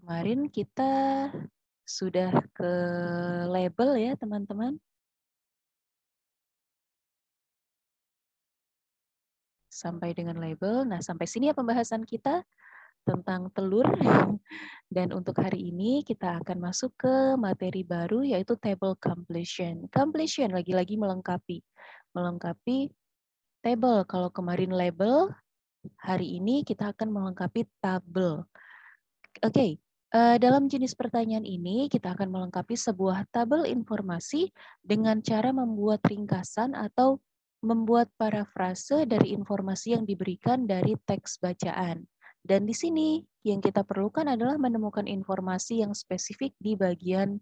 Kemarin kita sudah ke label ya, teman-teman. Sampai dengan label. Nah, sampai sini ya pembahasan kita tentang telur. Dan untuk hari ini kita akan masuk ke materi baru yaitu table completion. Completion lagi-lagi melengkapi. Melengkapi table. Kalau kemarin label, hari ini kita akan melengkapi tabel. Oke, dalam jenis pertanyaan ini kita akan melengkapi sebuah tabel informasi dengan cara membuat ringkasan atau membuat parafrase dari informasi yang diberikan dari teks bacaan. Dan di sini yang kita perlukan adalah menemukan informasi yang spesifik di bagian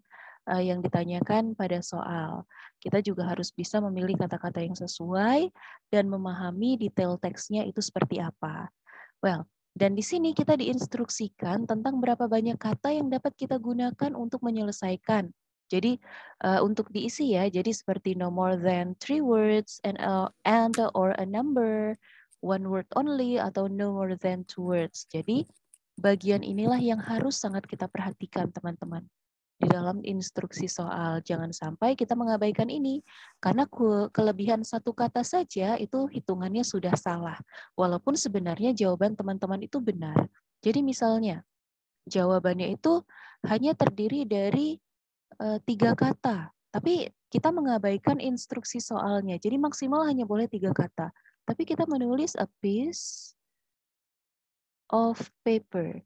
yang ditanyakan pada soal. Kita juga harus bisa memilih kata-kata yang sesuai dan memahami detail teksnya itu seperti apa. Well, dan di sini kita diinstruksikan tentang berapa banyak kata yang dapat kita gunakan untuk menyelesaikan. Jadi untuk diisi ya, jadi seperti no more than 3 words and or a number, 1 word only atau no more than 2 words. Jadi bagian inilah yang harus sangat kita perhatikan teman-teman di dalam instruksi soal. Jangan sampai kita mengabaikan ini, karena kelebihan satu kata saja itu hitungannya sudah salah. Walaupun sebenarnya jawaban teman-teman itu benar. Jadi misalnya, jawabannya itu hanya terdiri dari 3 kata, tapi kita mengabaikan instruksi soalnya. Jadi maksimal hanya boleh 3 kata. Tapi kita menulis a piece of paper.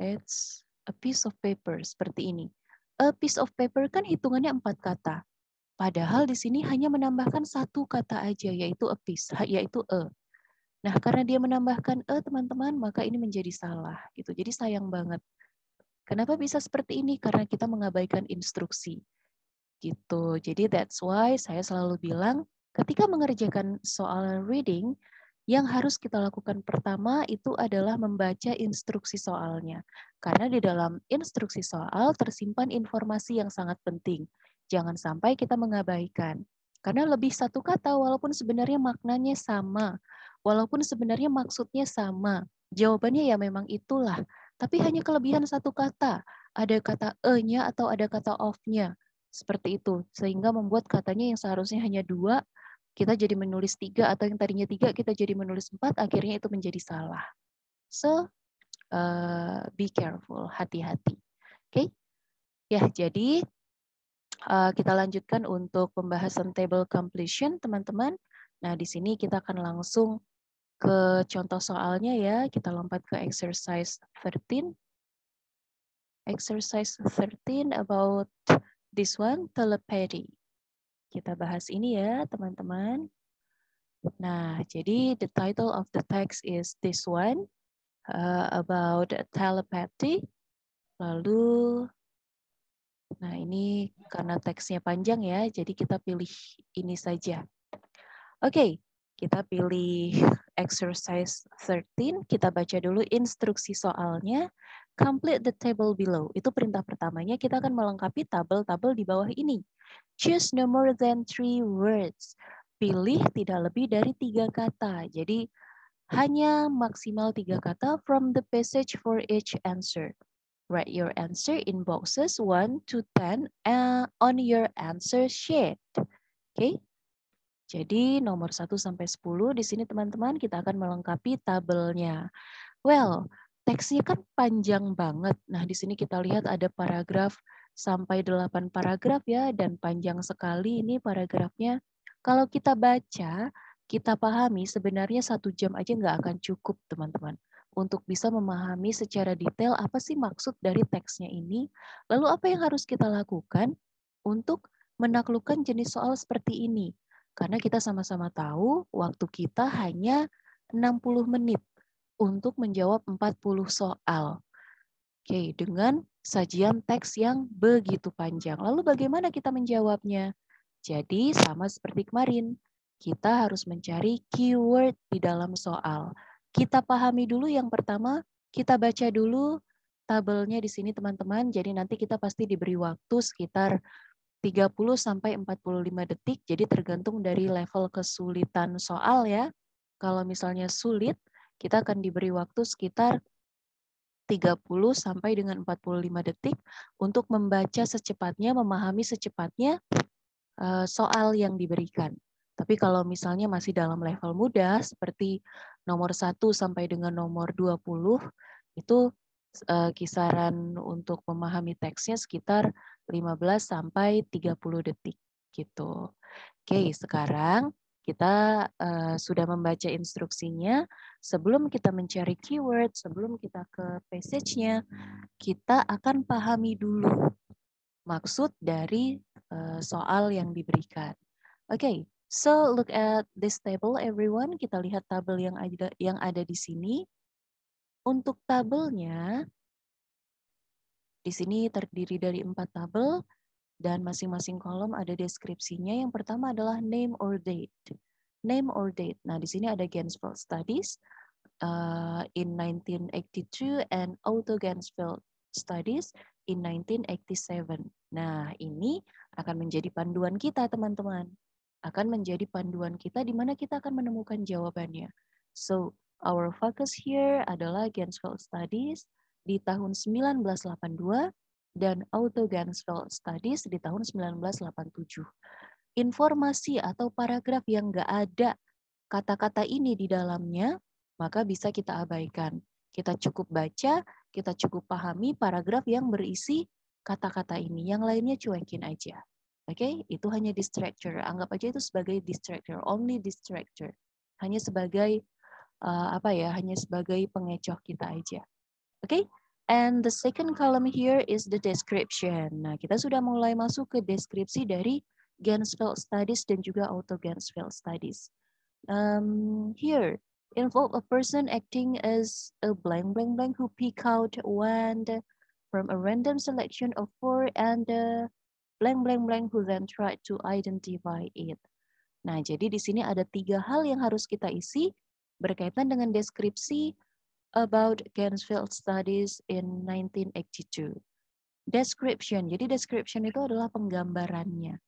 It's a piece of paper, seperti ini. A piece of paper kan hitungannya 4 kata. Padahal di sini hanya menambahkan 1 kata aja, yaitu a piece, yaitu a. Nah, karena dia menambahkan a, teman-teman, maka ini menjadi salah. Gitu. Jadi sayang banget. Kenapa bisa seperti ini? Karena kita mengabaikan instruksi. Gitu. Jadi that's why saya selalu bilang, ketika mengerjakan soal reading, yang harus kita lakukan pertama itu adalah membaca instruksi soalnya. Karena di dalam instruksi soal tersimpan informasi yang sangat penting. Jangan sampai kita mengabaikan. Karena lebih 1 kata walaupun sebenarnya maknanya sama. Walaupun sebenarnya maksudnya sama. Jawabannya ya memang itulah. Tapi hanya kelebihan 1 kata. Ada kata e-nya atau ada kata of-nya. Seperti itu. Sehingga membuat katanya yang seharusnya hanya 2, kita jadi menulis 3 atau yang tadinya 3 kita jadi menulis 4, akhirnya itu menjadi salah. So, be careful, hati-hati. Oke? Ya, jadi kita lanjutkan untuk pembahasan table completion, teman-teman. Nah, di sini kita akan langsung ke contoh soalnya ya. Kita lompat ke exercise 13. Exercise 13 about this one, telepathy. Kita bahas ini ya, teman-teman. Nah, jadi the title of the text is this one, about telepathy. Lalu, nah ini karena teksnya panjang ya, jadi kita pilih ini saja. Oke, kita pilih exercise 13, kita baca dulu instruksi soalnya. Complete the table below. Itu perintah pertamanya, kita akan melengkapi tabel-tabel di bawah ini. Choose no more than 3 words. Pilih tidak lebih dari 3 kata. Jadi hanya maksimal 3 kata from the passage for each answer. Write your answer in boxes 1 to 10 on your answer sheet. Oke. Jadi nomor 1 sampai 10 di sini teman-teman kita akan melengkapi tabelnya. Well, teksnya kan panjang banget. Nah, di sini kita lihat ada paragraf sampai 8 paragraf ya, dan panjang sekali ini paragrafnya. Kalau kita baca, kita pahami sebenarnya 1 jam aja nggak akan cukup, teman-teman. Untuk bisa memahami secara detail apa sih maksud dari teksnya ini, lalu apa yang harus kita lakukan untuk menaklukkan jenis soal seperti ini. Karena kita sama-sama tahu waktu kita hanya 60 menit untuk menjawab 40 soal. Oke, dengan sajian teks yang begitu panjang. Lalu bagaimana kita menjawabnya? Jadi sama seperti kemarin, kita harus mencari keyword di dalam soal. Kita pahami dulu yang pertama, kita baca dulu tabelnya di sini teman-teman. Jadi nanti kita pasti diberi waktu sekitar 30 sampai 45 detik. Jadi tergantung dari level kesulitan soal ya. Kalau misalnya sulit, kita akan diberi waktu sekitar 30 sampai dengan 45 detik untuk membaca secepatnya, memahami secepatnya soal yang diberikan. Tapi kalau misalnya masih dalam level mudah seperti nomor 1 sampai dengan nomor 20 itu kisaran untuk memahami teksnya sekitar 15 sampai 30 detik gitu. Oke, sekarang kita sudah membaca instruksinya. Sebelum kita mencari keyword, sebelum kita ke passage-nya, kita akan pahami dulu maksud dari soal yang diberikan. Okay, so look at this table, everyone. Kita lihat tabel yang ada di sini. Untuk tabelnya, di sini terdiri dari 4 tabel dan masing-masing kolom ada deskripsinya. Yang pertama adalah name or date. Name or date. Nah, di sini ada Ganzfeld Studies in 1982 and Otto Ganzfeld Studies in 1987. Nah, ini akan menjadi panduan kita, teman-teman. Akan menjadi panduan kita di mana kita akan menemukan jawabannya. So, our focus here adalah Ganzfeld Studies di tahun 1982 dan Otto Ganzfeld Studies di tahun 1987. Informasi atau paragraf yang nggak ada kata-kata ini di dalamnya, maka bisa kita abaikan. Kita cukup baca, kita cukup pahami paragraf yang berisi kata-kata ini. Yang lainnya cuekin aja. Oke, itu hanya distractor. Anggap aja itu sebagai distractor, only distractor. Hanya sebagai hanya sebagai pengecoh kita aja. Oke, and the second column here is the description. Nah, kita sudah mulai masuk ke deskripsi dari Ganzfeld Studies dan juga Otto Ganzfeld Studies. Here, involve a person acting as a blank blank blank who pick out one from a random selection of 4 and blank blank blank who then try to identify it. Nah, jadi di sini ada 3 hal yang harus kita isi berkaitan dengan deskripsi about Ganzfeld Studies in 1982. Description, jadi description itu adalah penggambarannya,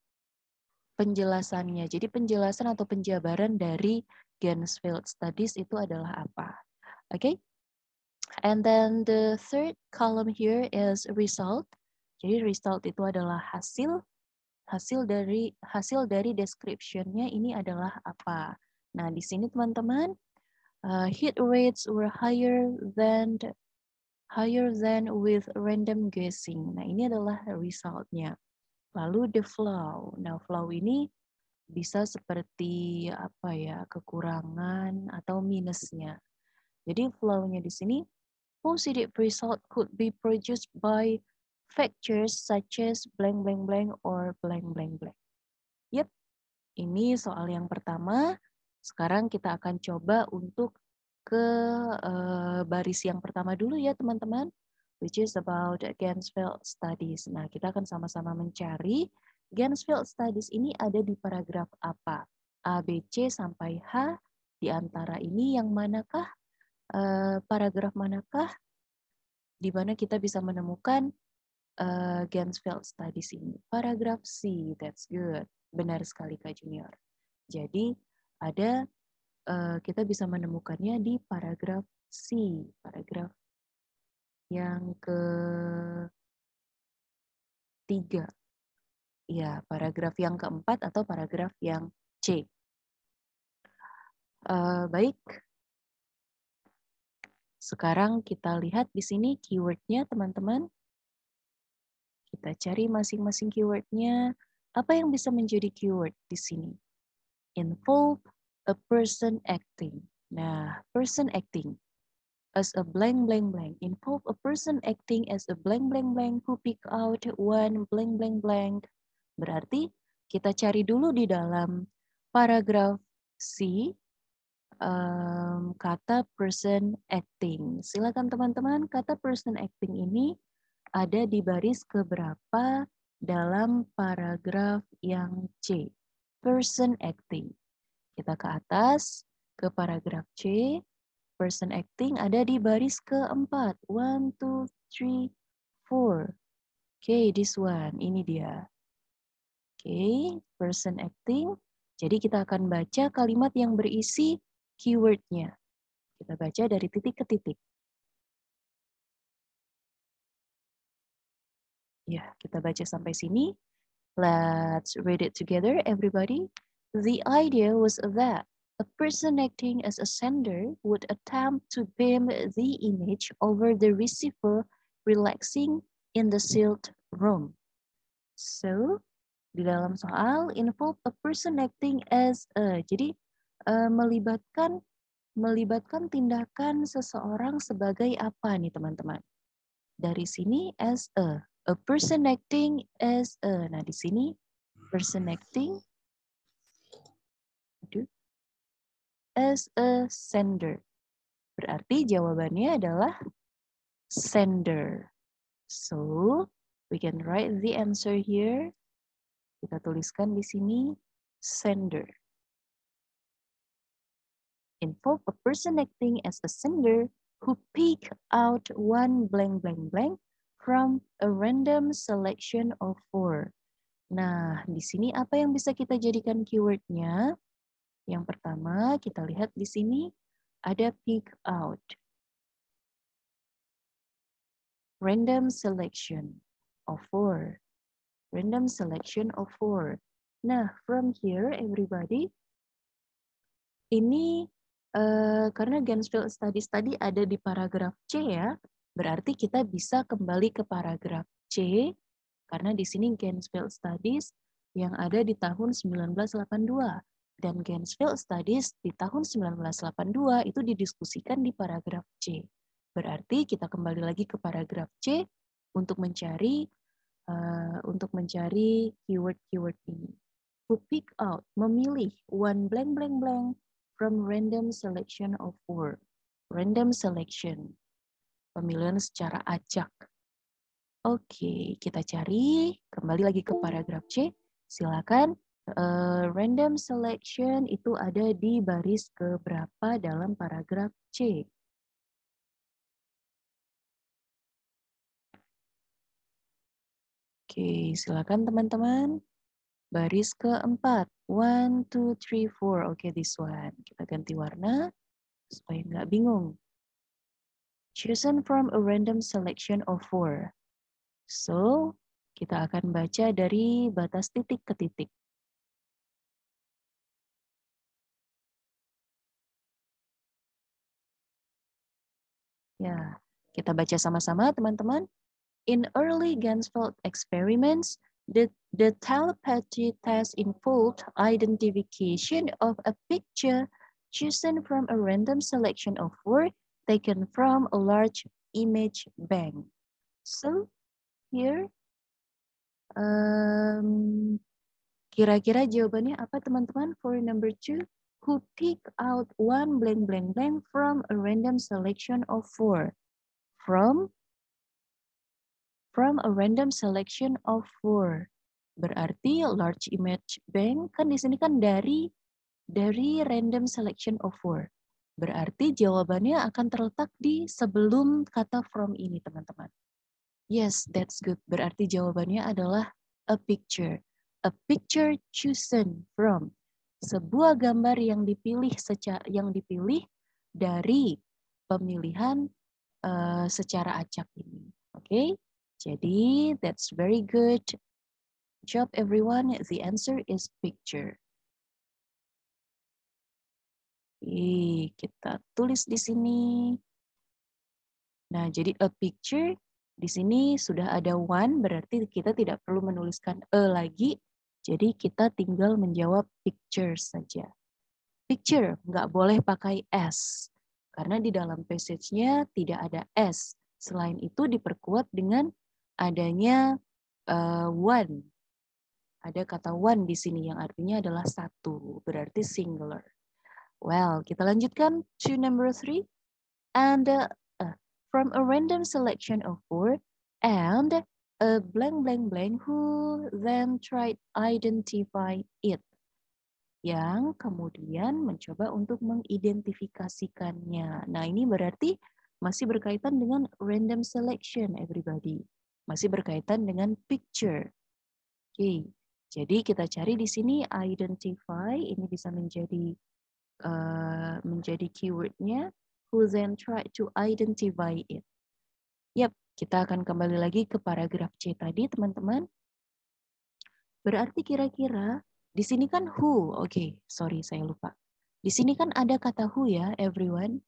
penjelasannya. Jadi penjelasan atau penjabaran dari Ganzfeld Studies itu adalah apa. Okay? And then the third column here is result. Jadi result itu adalah hasil dari description-nya ini adalah apa. Nah, di sini teman-teman, hit rates were higher than with random guessing. Nah, ini adalah result-nya. Lalu the flow. Nah, flow ini bisa seperti apa ya, kekurangan atau minusnya. Jadi flow-nya di sini, positive result could be produced by factors such as blank blank blank or blank blank blank. Yep, ini soal yang pertama. Sekarang kita akan coba untuk ke baris yang pertama dulu ya teman-teman, which is about Ganzfeld Studies. Nah, kita akan sama-sama mencari Ganzfeld Studies ini ada di paragraf apa? A, B, C sampai H. Di antara ini yang manakah? Paragraf manakah? Di mana kita bisa menemukan Ganzfeld Studies ini? Paragraf C, that's good. Benar sekali Kak Junior. Jadi ada kita bisa menemukannya di paragraf C, paragraf yang ketiga. Ya, paragraf yang keempat atau paragraf yang C. Baik. Sekarang kita lihat di sini keywordnya, teman-teman. Kita cari masing-masing keywordnya. Apa yang bisa menjadi keyword di sini? Involve a person acting. Nah, person acting as a blank blank blank. Involve a person acting as a blank blank blank who pick out one blank blank blank. Berarti kita cari dulu di dalam paragraf C kata person acting. Silakan teman-teman, kata person acting ini ada di baris keberapa dalam paragraf yang C. Person acting. Kita ke atas, ke paragraf C. Person acting ada di baris keempat. 1, 2, 3, 4. Oke, this one. Ini dia. Oke, person acting. Jadi kita akan baca kalimat yang berisi keywordnya. Kita baca dari titik ke titik. Ya, kita baca sampai sini. Let's read it together, everybody. The idea was that a person acting as a sender would attempt to beam the image over the receiver relaxing in the sealed room. So, di dalam soal involve a person acting as a. Jadi, melibatkan tindakan seseorang sebagai apa nih teman-teman? Dari sini as a person acting as a. Nah, di sini person acting as a sender. Berarti jawabannya adalah sender. So, we can write the answer here. Kita tuliskan di sini sender. Involve a person acting as a sender who pick out one blank blank blank from a random selection of 4. Nah, di sini apa yang bisa kita jadikan keywordnya? Yang pertama, kita lihat di sini ada pick out. Random selection of 4. Random selection of 4. Nah, from here, everybody, ini karena Ganzfeld Studies tadi ada di paragraf C ya, berarti kita bisa kembali ke paragraf C, karena di sini Ganzfeld Studies yang ada di tahun 1982. Dan Ganzfeld Studies di tahun 1982 itu didiskusikan di paragraf C. Berarti kita kembali lagi ke paragraf C untuk mencari keyword-keyword ini. Who pick out, memilih one blank blank blank from random selection of 4. Random selection, pemilihan secara acak. Oke, kita cari kembali lagi ke paragraf C. Silakan. Random selection itu ada di baris keberapa dalam paragraf C? Oke, silakan teman-teman. Baris keempat. 1, 2, 3, 4. Oke, this one. Kita ganti warna supaya nggak bingung. Chosen from a random selection of 4. So, kita akan baca dari batas titik ke titik. Ya, kita baca sama-sama teman-teman. In early Ganzfeld experiments, the telepathy test involved identification of a picture chosen from a random selection of 4 taken from a large image bank. So, here, kira-kira jawabannya apa teman-teman for number 2? Who pick out one blank blank blank from a random selection of 4? From a random selection of 4. Berarti large image bank kan di sini kan dari random selection of 4. Berarti jawabannya akan terletak di sebelum kata from ini, teman-teman. Yes, that's good. Berarti jawabannya adalah a picture. A picture chosen from. Sebuah gambar yang dipilih dari pemilihan secara acak ini. Oke? Jadi, that's very good job everyone. The answer is picture. Kita tulis di sini. Nah, jadi a picture di sini sudah ada one, berarti kita tidak perlu menuliskan a lagi. Jadi kita tinggal menjawab picture saja. Picture, nggak boleh pakai s. Karena di dalam passage-nya tidak ada s. Selain itu diperkuat dengan adanya one. Ada kata one di sini yang artinya adalah satu, berarti singular. Well, kita lanjutkan to number 3. And from a random selection of 4, and a blank blank blank who then tried identify it. Yang kemudian mencoba untuk mengidentifikasikannya. Nah, ini berarti masih berkaitan dengan random selection, everybody. Masih berkaitan dengan picture. Oke, jadi kita cari di sini identify, ini bisa menjadi keywordnya, who then try to identify it. Yap, Kita akan kembali lagi ke paragraf C tadi, teman-teman. Berarti kira-kira di sini kan who. Oke, sorry saya lupa. Di sini kan ada kata who ya, everyone.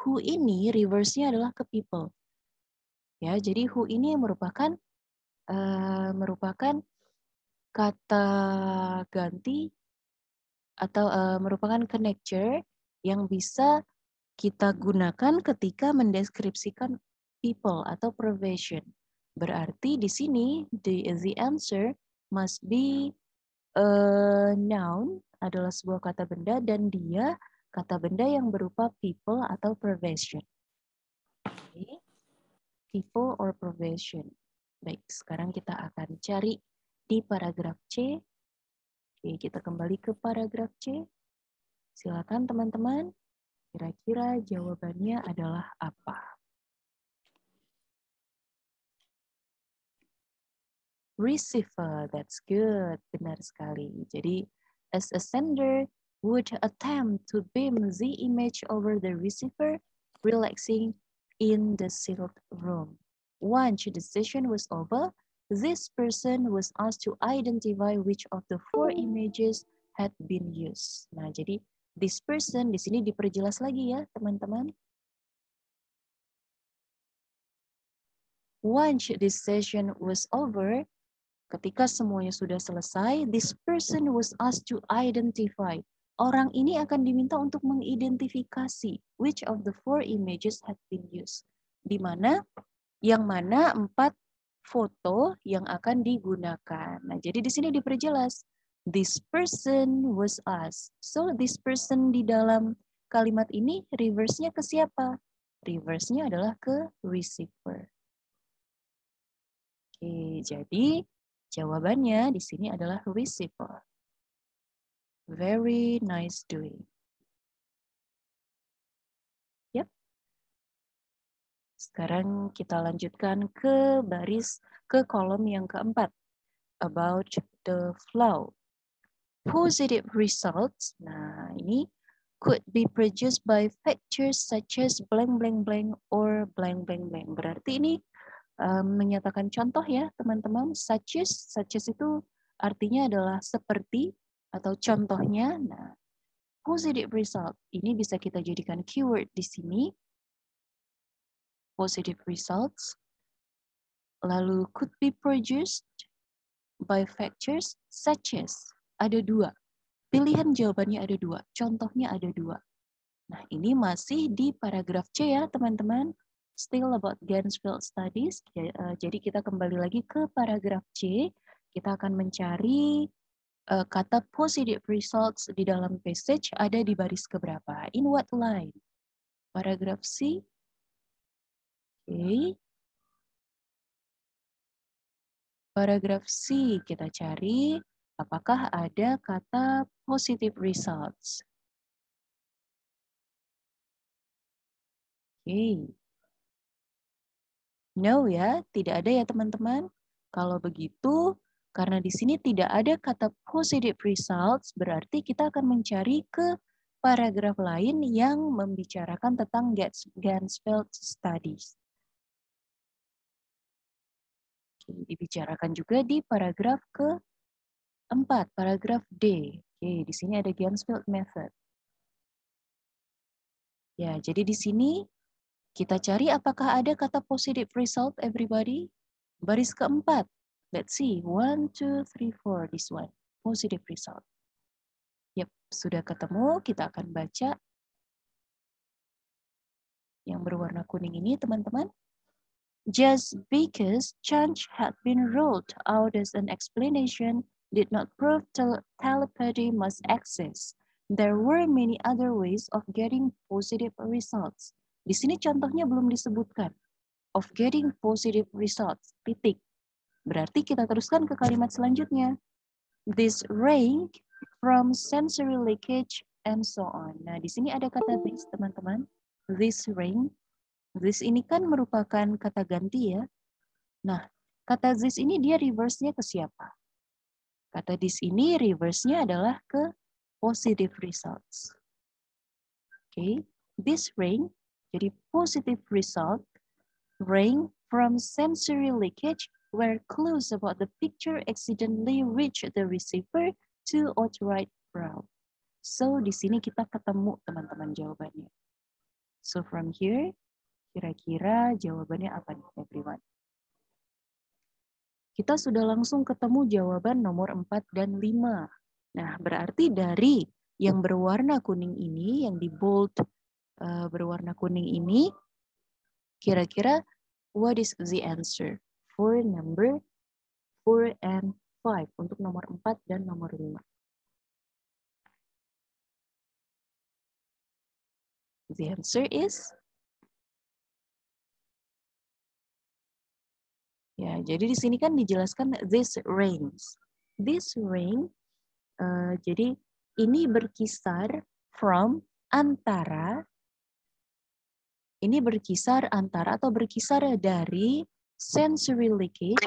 Who ini reverse-nya adalah ke people. Ya, jadi who ini merupakan kata ganti atau merupakan connector yang bisa kita gunakan ketika mendeskripsikan people atau profession. Berarti di sini the answer must be a noun, adalah sebuah kata benda dan dia kata benda yang berupa people atau profession. Okay. People or profession. Baik, sekarang kita akan cari di paragraf C. Oke, kita kembali ke paragraf C. Silakan teman-teman. Kira-kira jawabannya adalah apa? Receiver, that's good. Benar sekali. Jadi, as a sender would attempt to beam the image over the receiver, relaxing in the sealed room. Once the session was over, this person was asked to identify which of the 4 images had been used. Nah, jadi this person di sini diperjelas lagi ya, teman-teman. Once this session was over, ketika semuanya sudah selesai, this person was asked to identify. Orang ini akan diminta untuk mengidentifikasi which of the 4 images had been used. Di mana, yang mana 4 foto yang akan digunakan. Nah, jadi di sini diperjelas. This person was asked. So, this person di dalam kalimat ini reverse-nya ke siapa? Reverse-nya adalah ke receiver. Oke, jadi jawabannya di sini adalah receiver. Very nice doing. Yep. Sekarang kita lanjutkan ke kolom yang keempat. About the flow. Positive results. Nah, ini could be produced by factors such as blank blank blank or blank blank blank. Berarti ini menyatakan contoh ya teman-teman. Such as itu artinya adalah seperti atau contohnya. Nah, positive result ini bisa kita jadikan keyword di sini. Positive results. Lalu could be produced by factors such as. Ada 2. Pilihan jawabannya ada 2. Contohnya ada 2. Nah, ini masih di paragraf C ya teman-teman. Still about Ganzfeld studies. Jadi kita kembali lagi ke paragraf C. Kita akan mencari kata positive results di dalam passage ada di baris keberapa. In what line? Paragraf C. Oke. Paragraf C kita cari apakah ada kata positive results. Oke. No ya, tidak ada ya teman-teman. Kalau begitu, karena di sini tidak ada kata positive results, berarti kita akan mencari ke paragraf lain yang membicarakan tentang Ganzfeld studies. Oke, dibicarakan juga di paragraf ke-4, paragraf D. Oke, di sini ada Ganzfeld method. Ya, jadi di sini kita cari apakah ada kata positive result, everybody? Baris keempat. Let's see. 1, 2, 3, 4. This one. Positive result. Yep, sudah ketemu. Kita akan baca yang berwarna kuning ini, teman-teman. Just because change had been ruled out as an explanation did not prove telepathy must exist. There were many other ways of getting positive results. Di sini contohnya belum disebutkan. Of getting positive results, titik. Berarti kita teruskan ke kalimat selanjutnya. This range from sensory leakage and so on. Nah, di sini ada kata this, teman-teman. This range. This ini kan merupakan kata ganti ya. Nah, kata this ini dia reverse-nya ke siapa? Kata this ini reverse-nya adalah ke positive results. Oke, this range jadi positive result. Range from sensory leakage where clues about the picture accidentally reach the receiver to outright fraud. So di sini kita ketemu teman-teman jawabannya. So from here, kira-kira jawabannya apa nih everyone? Kita sudah langsung ketemu jawaban nomor 4 dan 5. Nah, berarti dari yang berwarna kuning ini, yang di bold berwarna kuning ini, kira-kira what is the answer for number 4 and 5 untuk nomor 4 dan nomor 5? The answer is ya, jadi di sini kan dijelaskan this range. This range, jadi ini berkisar from antara, ini berkisar antara atau berkisar dari sensory leakage,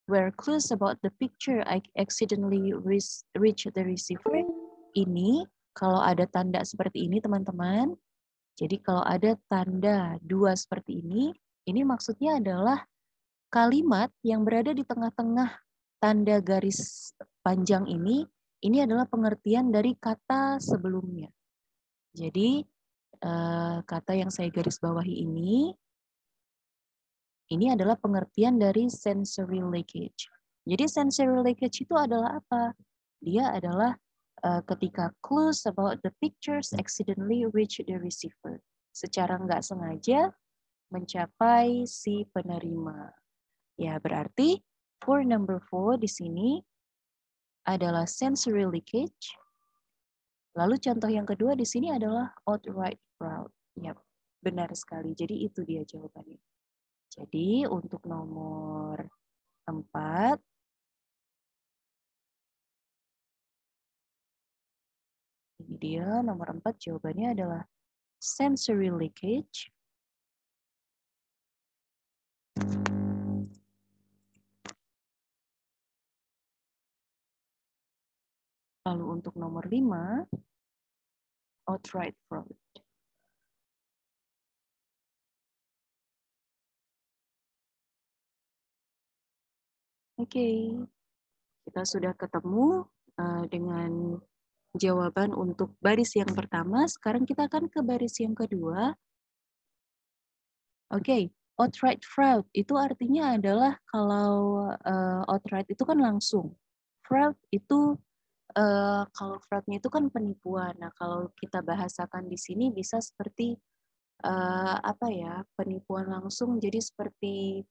where clues about the picture accidentally reach the receiver. Ini kalau ada tanda seperti ini teman-teman, jadi kalau ada tanda 2 seperti ini maksudnya adalah kalimat yang berada di tengah-tengah tanda garis panjang ini adalah pengertian dari kata sebelumnya. Jadi kata yang saya garis bawahi ini adalah pengertian dari sensory leakage. Jadi sensory leakage itu adalah apa? Dia adalah ketika clues about the pictures accidentally reach the receiver. Secara nggak sengaja mencapai si penerima. Ya, berarti for number 4 di sini adalah sensory leakage. Lalu contoh yang kedua di sini adalah outright fraud. Ya, benar sekali. Jadi itu dia jawabannya. Jadi untuk nomor 4, ini dia nomor 4 jawabannya adalah sensory leakage. Lalu untuk nomor 5, outright fraud. Oke, kita sudah ketemu dengan jawaban untuk baris yang pertama. Sekarang kita akan ke baris yang kedua. Oke, outright fraud itu artinya adalah kalau outright itu kan langsung. Fraud itu kalau fraudnya itu kan penipuan. Nah, kalau kita bahasakan di sini bisa seperti apa ya, penipuan langsung. Jadi seperti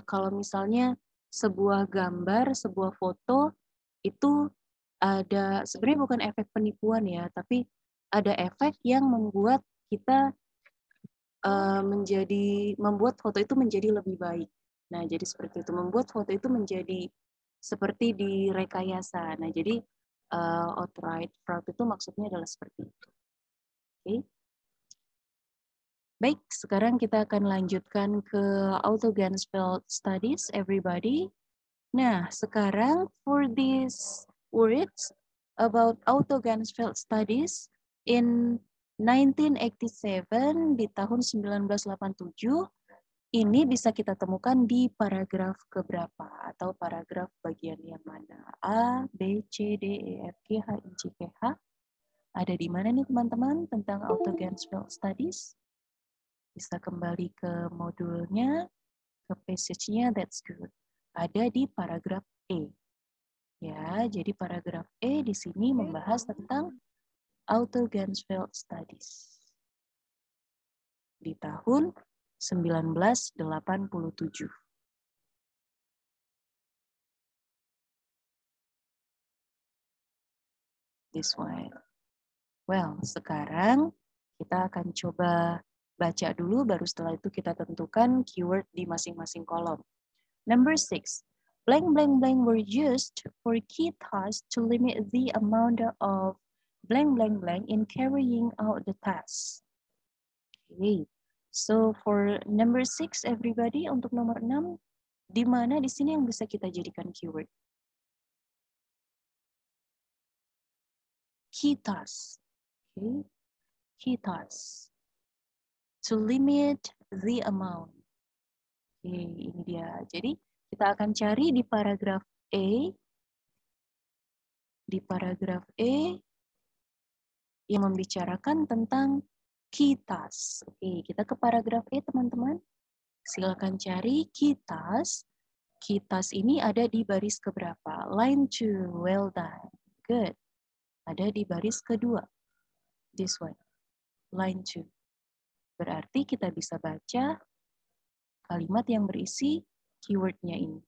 kalau misalnya sebuah gambar, sebuah foto itu ada sebenarnya bukan efek penipuan ya, tapi ada efek yang membuat kita membuat foto itu menjadi lebih baik. Nah, jadi seperti itu, membuat foto itu menjadi seperti direkayasa. Nah, jadi outright fraud itu maksudnya adalah seperti itu. Oke. Baik, sekarang kita akan lanjutkan ke Otto Ganzfeld studies, everybody. Nah, sekarang for these words about Otto Ganzfeld studies in 1987, di tahun 1987, ini bisa kita temukan di paragraf keberapa atau paragraf bagian yang mana? A, B, C, D, E, F, G, H, I, J, K, H. Ada di mana nih teman-teman tentang Otto Ganzfeld studies? Bisa kembali ke modulnya, ke passage-nya, that's good. Ada di paragraf E. Ya, jadi paragraf E di sini membahas tentang Otto Ganzfeld studies. Di tahun 1987. This one. Well, sekarang kita akan coba baca dulu, baru setelah itu kita tentukan keyword di masing-masing kolom. Number 6. Blank, blank, blank were used for key tasks to limit the amount of blank, blank, blank in carrying out the task. Okay. So for number 6, everybody, untuk nomor 6, di mana di sini yang bisa kita jadikan keyword? Key task. Okay. Key task. To limit the amount. Oke, ini dia. Jadi kita akan cari di paragraf A. Di paragraf A yang membicarakan tentang key task. Oke, kita ke paragraf A, teman-teman. Silakan cari key task. Key task ini ada di baris keberapa? Line 2. Well done. Good. Ada di baris kedua. This one. Line 2. Berarti kita bisa baca kalimat yang berisi keyword-nya ini.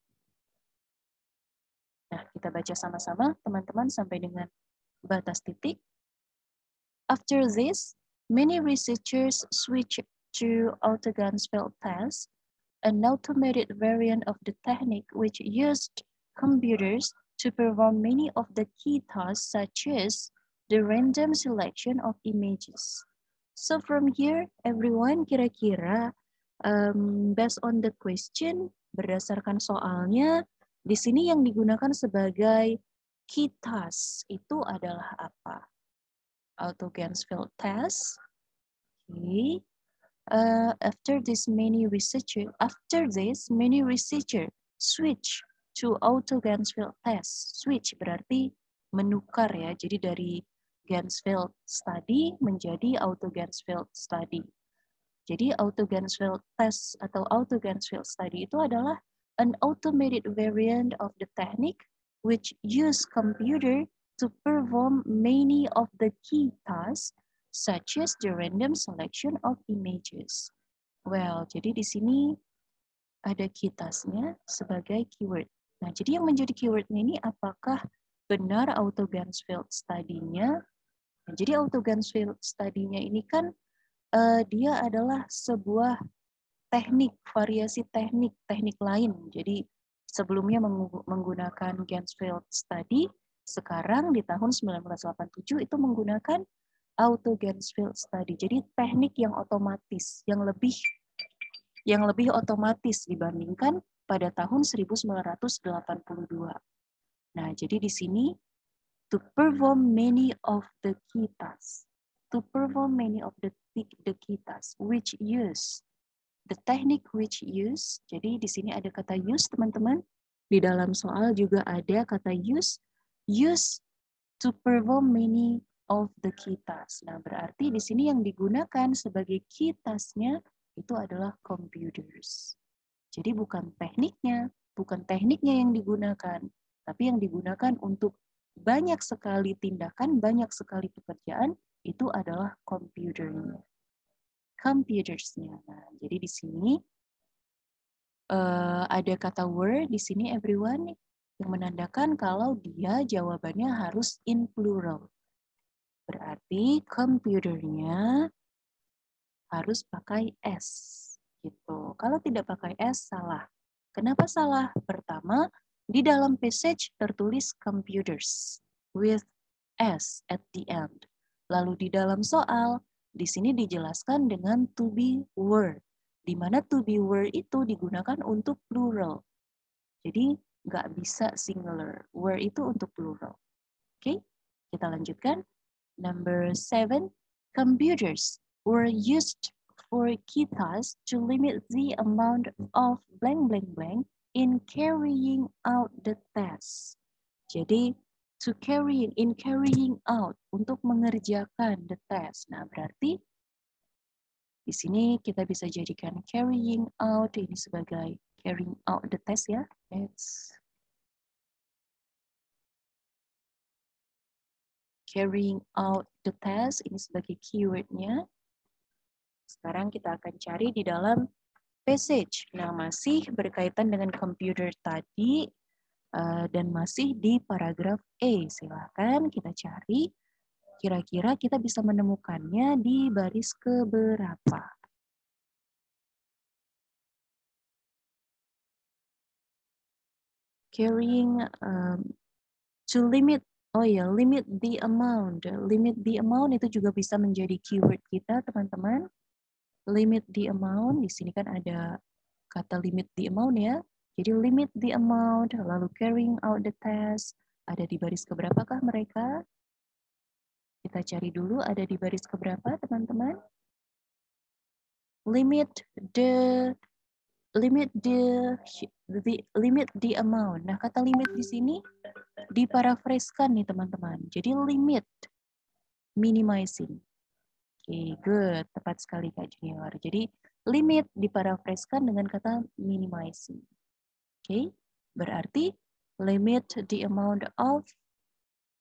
Nah, kita baca sama-sama, teman-teman, sampai dengan batas titik. After this, many researchers switched to Autogansfeld test, an automated variant of the technique which used computers to perform many of the key tasks such as the random selection of images. So from here, everyone, kira-kira based on the question, berdasarkan soalnya, di sini yang digunakan sebagai key task itu adalah apa? Autogansfeld test. Okay. After this, many researchers switch to Auto-Gansfeld test. Switch berarti menukar ya. Jadi dari Gansfeld study menjadi Auto-Gansfeld study. Jadi Auto-Gansfeld test atau Auto-Gansfeld study itu adalah an automated variant of the technique which use computer to perform many of the key tasks such as the random selection of images. Well, jadi di sini ada key task-nya sebagai keyword. Nah, jadi yang menjadi keyword-nya ini apakah benar Auto-Gansfeld study-nya? Nah, jadi Auto-Gansfeld study-nya ini kan dia adalah sebuah teknik, variasi teknik lain. Jadi sebelumnya menggunakan Gansfeld study, sekarang di tahun 1987 itu menggunakan Auto-Gansfeld study. Jadi teknik yang otomatis, yang lebih otomatis dibandingkan pada tahun 1982. Nah, jadi di sini to perform many of the key tasks. To perform many of the key tasks which use the technique which use. Jadi di sini ada kata use, teman-teman. Di dalam soal juga ada kata use. Use to perform many of the key tasks. Nah, berarti di sini yang digunakan sebagai key task-nya itu adalah computers. Jadi bukan tekniknya yang digunakan, tapi yang digunakan untuk banyak sekali tindakan, banyak sekali pekerjaan, itu adalah komputernya. Computersnya. Nah, jadi di sini ada kata were di sini everyone yang menandakan kalau dia jawabannya harus in plural. Berarti komputernya harus pakai S gitu. Kalau tidak pakai S salah. Kenapa salah? Pertama, di dalam passage tertulis computers with S at the end. Lalu di dalam soal, di sini dijelaskan dengan to be were. Di mana to be were itu digunakan untuk plural. Jadi nggak bisa singular. Were itu untuk plural. Oke, kita lanjutkan. Number 7, computers were used for key tasks to limit the amount of blank blank blank in carrying out the task. Jadi in carrying out, untuk mengerjakan the task. Nah, berarti di sini kita bisa jadikan carrying out ini sebagai carrying out the task ya. It's carrying out the task ini sebagai keywordnya. Sekarang kita akan cari di dalam passage. Nah, masih berkaitan dengan komputer tadi dan masih di paragraf A. Silahkan kita cari. Kira-kira kita bisa menemukannya di baris keberapa? Carrying to limit. Oh ya, limit the amount. Limit the amount itu juga bisa menjadi keyword kita, teman-teman. Limit the amount, di sini kan ada kata limit the amount ya. Jadi limit the amount, lalu carrying out the task. Ada di baris keberapakah mereka? Kita cari dulu ada di baris keberapa, teman-teman? limit the amount. Nah, kata limit di sini diparafraskan nih teman-teman. Jadi limit minimizing. Oke, good. Tepat sekali Kak Junior. Jadi limit diparafraskan dengan kata minimizing. Oke, berarti limit the amount of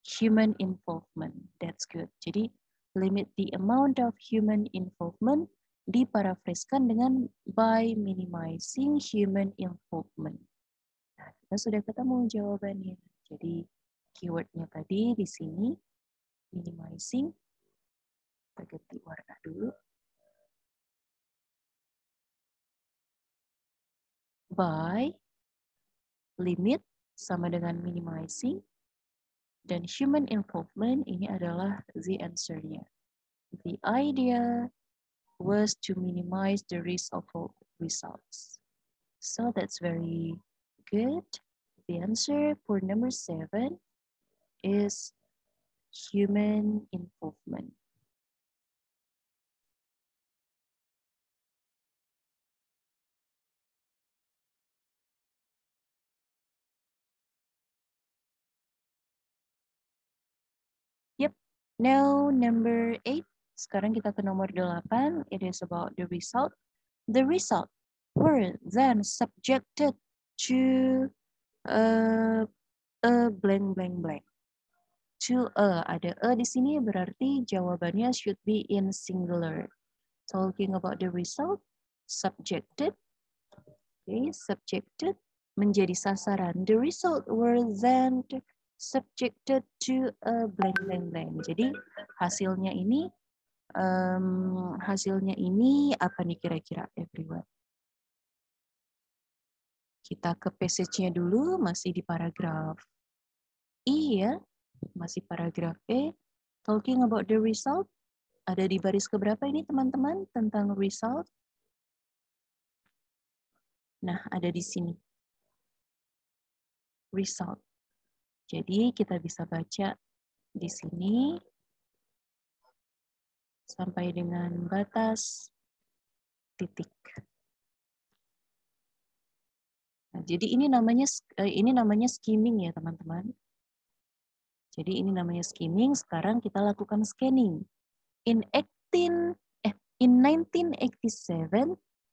human involvement. That's good. Jadi limit the amount of human involvement diparafraskan dengan by minimizing human involvement. Nah, kita sudah ketemu jawabannya. Jadi keywordnya tadi di sini minimizing. Kita ganti warna dulu. By limit sama dengan minimizing dan human involvement ini adalah the answer-nya. The idea was to minimize the risk of all results. So that's very good. The answer for number 7 is human involvement. Yep. Now number 8. Sekarang kita ke nomor 8. It is about the result. The result were then subjected to a blank blank blank. To ada di sini berarti jawabannya should be in singular. Talking about the result, subjected. Okay, subjected menjadi sasaran. The result were then subjected to a blank blank blank. Jadi hasilnya ini apa nih kira-kira everyone? Kita ke passage-nya dulu, masih di paragraf E ya, masih paragraf E. Talking about the result, ada di baris keberapa ini teman-teman tentang result? Nah, ada di sini. Result. Jadi kita bisa baca di sini sampai dengan batas titik. Nah, jadi ini namanya skimming ya teman-teman. Jadi ini namanya skimming. Sekarang kita lakukan scanning. In 1987,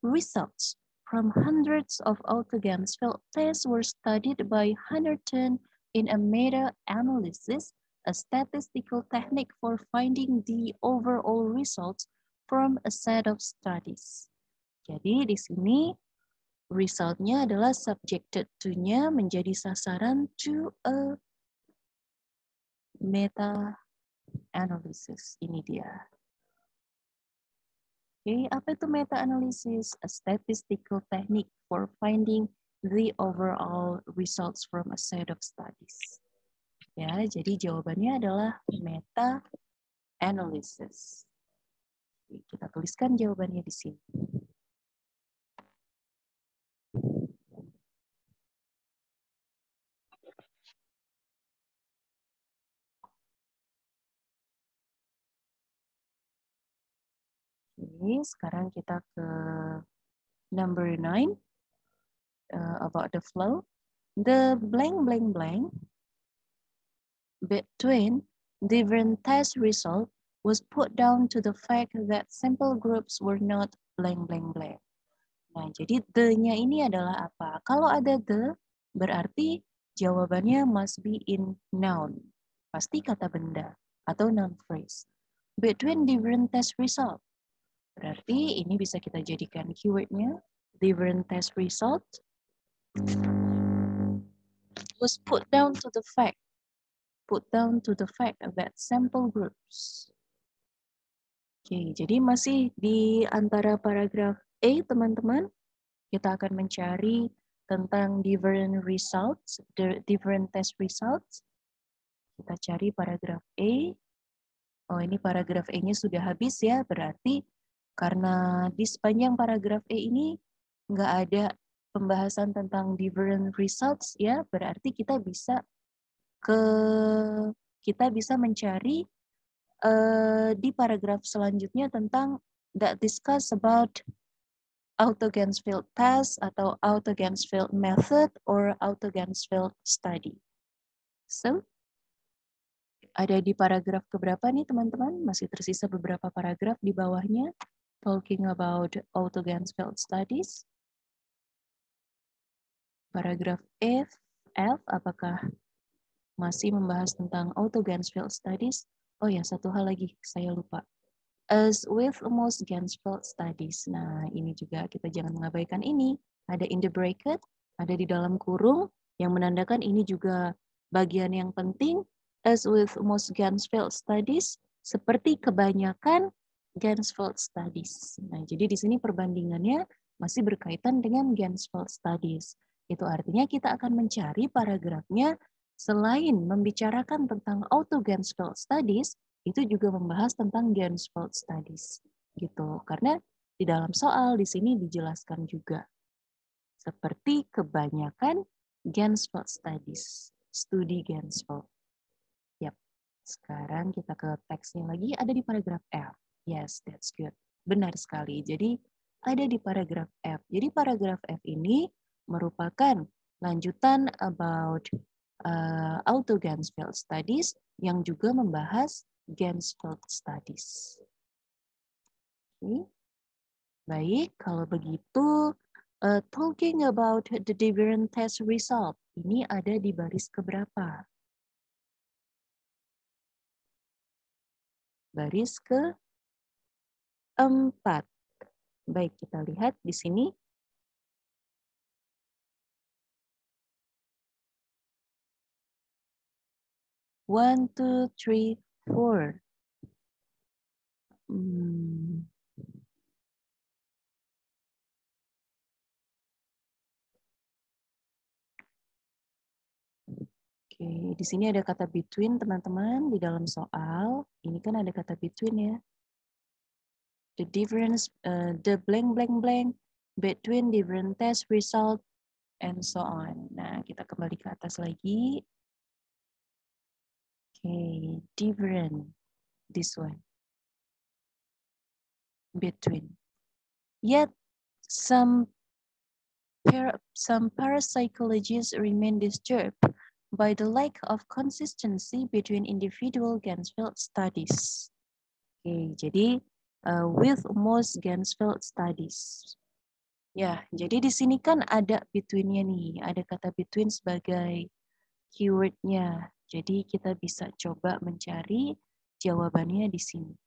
results from hundreds of autogens field tests were studied by Hunterton in a meta-analysis, a statistical technique for finding the overall results from a set of studies. Jadi di sini result-nya adalah subjected to-nya menjadi sasaran to a meta-analysis. Ini dia. Okay, apa itu meta-analysis? A statistical technique for finding the overall results from a set of studies. Ya, jadi jawabannya adalah meta-analysis. Kita tuliskan jawabannya di sini. Oke, sekarang kita ke number 9, about the flow. The blank blank blank between different test results was put down to the fact that sample groups were not blank blank blank. Nah, jadi the-nya ini adalah apa? Kalau ada the, berarti jawabannya must be in noun. Pasti kata benda atau noun phrase. Between different test result. Berarti ini bisa kita jadikan keywordnya. Different test result was put down to the fact. Put down to the fact that sample groups. Oke, jadi masih di antara paragraf A, teman-teman. Kita akan mencari tentang different results, different test results. Kita cari paragraf A. Oh, ini paragraf E-nya sudah habis ya, berarti karena di sepanjang paragraf E ini nggak ada pembahasan tentang different results ya, berarti kita bisa mencari di paragraf selanjutnya tentang that discuss about Auto-Ganzfeld test atau Auto-Ganzfeld method or Auto-Ganzfeld study. So, ada di paragraf keberapa nih teman-teman? Masih tersisa beberapa paragraf di bawahnya. Talking about Auto-Ganzfeld studies. Paragraf F, apakah masih membahas tentang Auto-Ganzfeld studies? Oh ya, satu hal lagi, saya lupa. As with most Ganzfeld studies. Nah, ini juga kita jangan mengabaikan ini. Ada in the bracket, ada di dalam kurung, yang menandakan ini juga bagian yang penting. As with most Ganzfeld studies, seperti kebanyakan Ganzfeld studies. Nah, jadi di sini perbandingannya masih berkaitan dengan Ganzfeld studies. Itu artinya kita akan mencari paragrafnya selain membicarakan tentang Auto-Ganzfeld studies, itu juga membahas tentang Ganzfeld studies. Gitu. Karena di dalam soal di sini dijelaskan juga. Seperti kebanyakan Ganzfeld studies. Studi Ganzfeld. Yap. Sekarang kita ke teksnya lagi, ada di paragraf F. Yes, that's good. Benar sekali. Jadi ada di paragraf F. Jadi paragraf F ini merupakan lanjutan about Auto-Ganzfeld studies yang juga membahas Ganzfeld studies. Oke. Baik, kalau begitu talking about the different test result. Ini ada di baris keberapa? Baris ke-4. Baik, kita lihat di sini. One, two, three, four. Oke, di sini ada kata between, teman-teman, di dalam soal. Ini kan ada kata between ya. The difference, the blank, blank, blank, between different test result, and so on. Nah, kita kembali ke atas lagi. Oke, different, this one. Between. Yet, some parapsychologists remain disturbed by the lack of consistency between individual Ganzfeld studies. Oke, jadi with most Ganzfeld studies. Ya, jadi di sini kan ada between-nya nih, ada kata between sebagai keyword-nya. Jadi kita bisa coba mencari jawabannya di sini.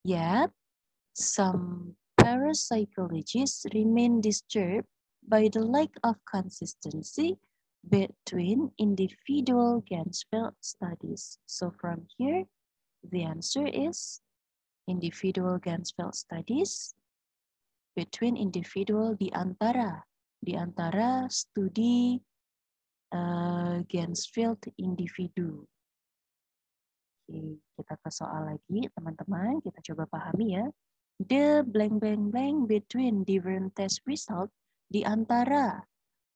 Yet, some parapsychologists remain disturbed by the lack of consistency between individual Ganzfeld studies. So from here, the answer is individual Ganzfeld studies between individual di antara studi Ganzfeld individu. Oke, kita ke soal lagi, teman-teman. Kita coba pahami ya. The blank blank blank between different test result di antara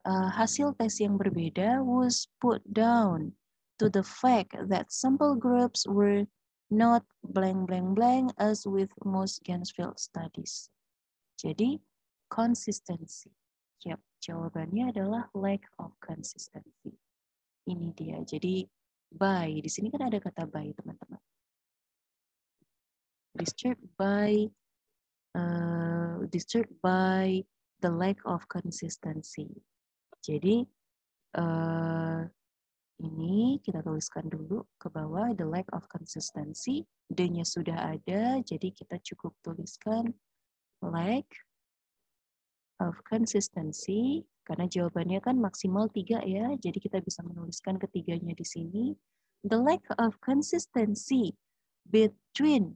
hasil tes yang berbeda was put down to the fact that sample groups were not blank blank blank as with most Ganzfeld studies. Jadi consistency. Yap, jawabannya adalah lack of consistency. Ini dia. Jadi by, di sini kan ada kata by, teman-teman. Disturbed by the lack of consistency. Jadi ini kita tuliskan dulu ke bawah, the lack of consistency. D-nya sudah ada, jadi kita cukup tuliskan lack of consistency, karena jawabannya kan maksimal 3 ya, jadi kita bisa menuliskan ketiganya di sini. The lack of consistency between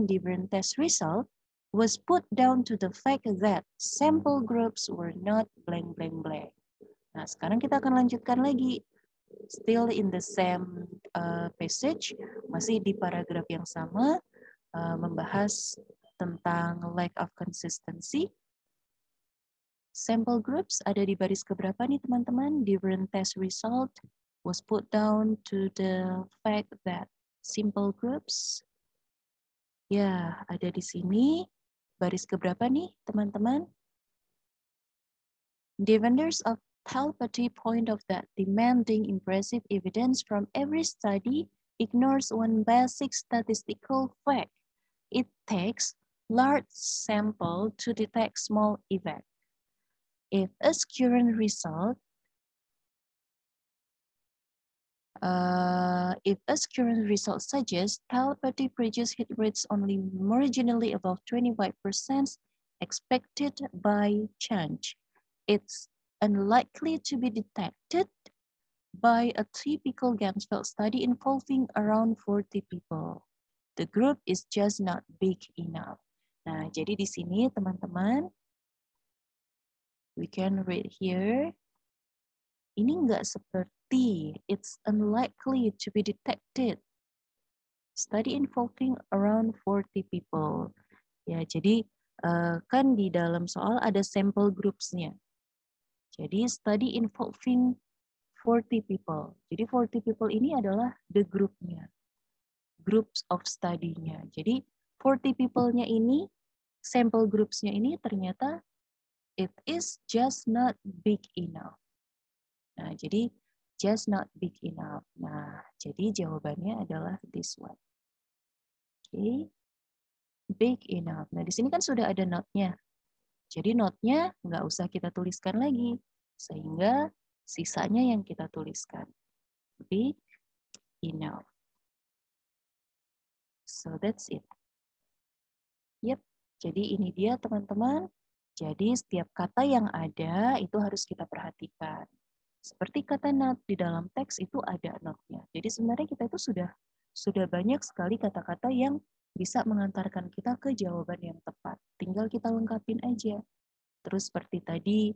different test result was put down to the fact that sample groups were not blank blank blank. Nah, sekarang kita akan lanjutkan lagi. Still in the same passage, masih di paragraf yang sama, membahas tentang lack of consistency. Sample groups ada di baris keberapa nih teman-teman? Different test result was put down to the fact that simple groups Ya, ada di sini. Baris keberapa nih, teman-teman? Defenders of telepathy point out that demanding impressive evidence from every study ignores one basic statistical fact. It takes large sample to detect small effect. If a current result suggests telepathy produces hit rates only marginally above 25% expected by chance, it's unlikely to be detected by a typical Ganzfeld study involving around 40 people. The group is just not big enough. Nah, jadi di sini teman-teman, we can read here. Ini nggak seperti, it's unlikely to be detected. Study involving around 40 people. Ya, jadi kan di dalam soal ada sampel groups-nya. Jadi study involving 40 people. Jadi 40 people ini adalah the group-nya. Groups of study-nya. Jadi 40 people-nya ini, sampel groups-nya ini ternyata it is just not big enough. Nah, jadi just not big enough. Nah, jadi jawabannya adalah this one. Oke. Big enough. Nah, di sini kan sudah ada note-nya. Jadi note-nya nggak usah kita tuliskan lagi. Sehingga sisanya yang kita tuliskan. Big enough. So that's it. Yep. Jadi ini dia teman-teman. Jadi setiap kata yang ada itu harus kita perhatikan. Seperti kata not di dalam teks itu ada not-nya. Jadi sebenarnya kita itu sudah banyak sekali kata-kata yang bisa mengantarkan kita ke jawaban yang tepat. Tinggal kita lengkapin aja. Terus seperti tadi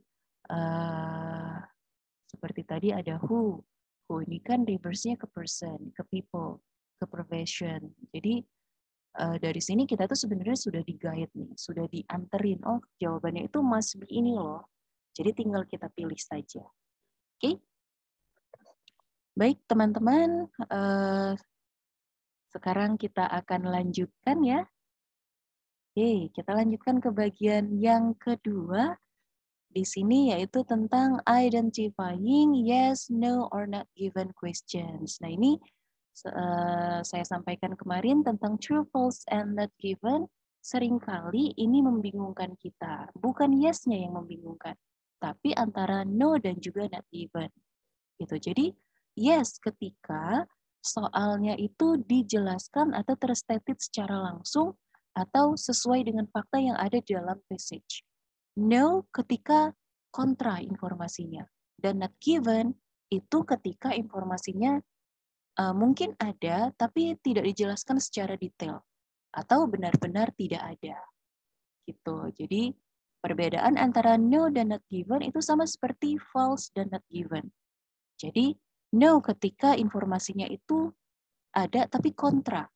ada who. Who ini kan reverse-nya ke person, ke people, ke profession. Jadi dari sini kita tuh sebenarnya sudah di-guide nih, sudah dianterin. Oh, jawabannya itu must be ini loh. Jadi tinggal kita pilih saja. Oke? Baik, teman-teman. Sekarang kita akan lanjutkan ya. Oke, kita lanjutkan ke bagian yang kedua. Di sini yaitu tentang identifying yes, no, or not given questions. Nah, ini saya sampaikan kemarin tentang true, false, and not given. Seringkali ini membingungkan kita. Bukan yes-nya yang membingungkan, tapi antara no dan juga not given. Gitu. Jadi, yes ketika soalnya itu dijelaskan atau terstated secara langsung atau sesuai dengan fakta yang ada di dalam passage. No ketika kontra informasinya. Dan not given itu ketika informasinya mungkin ada, tapi tidak dijelaskan secara detail. Atau benar-benar tidak ada. Gitu. Jadi, perbedaan antara no dan not given itu sama seperti false dan not given. Jadi, no ketika informasinya itu ada, tapi kontra.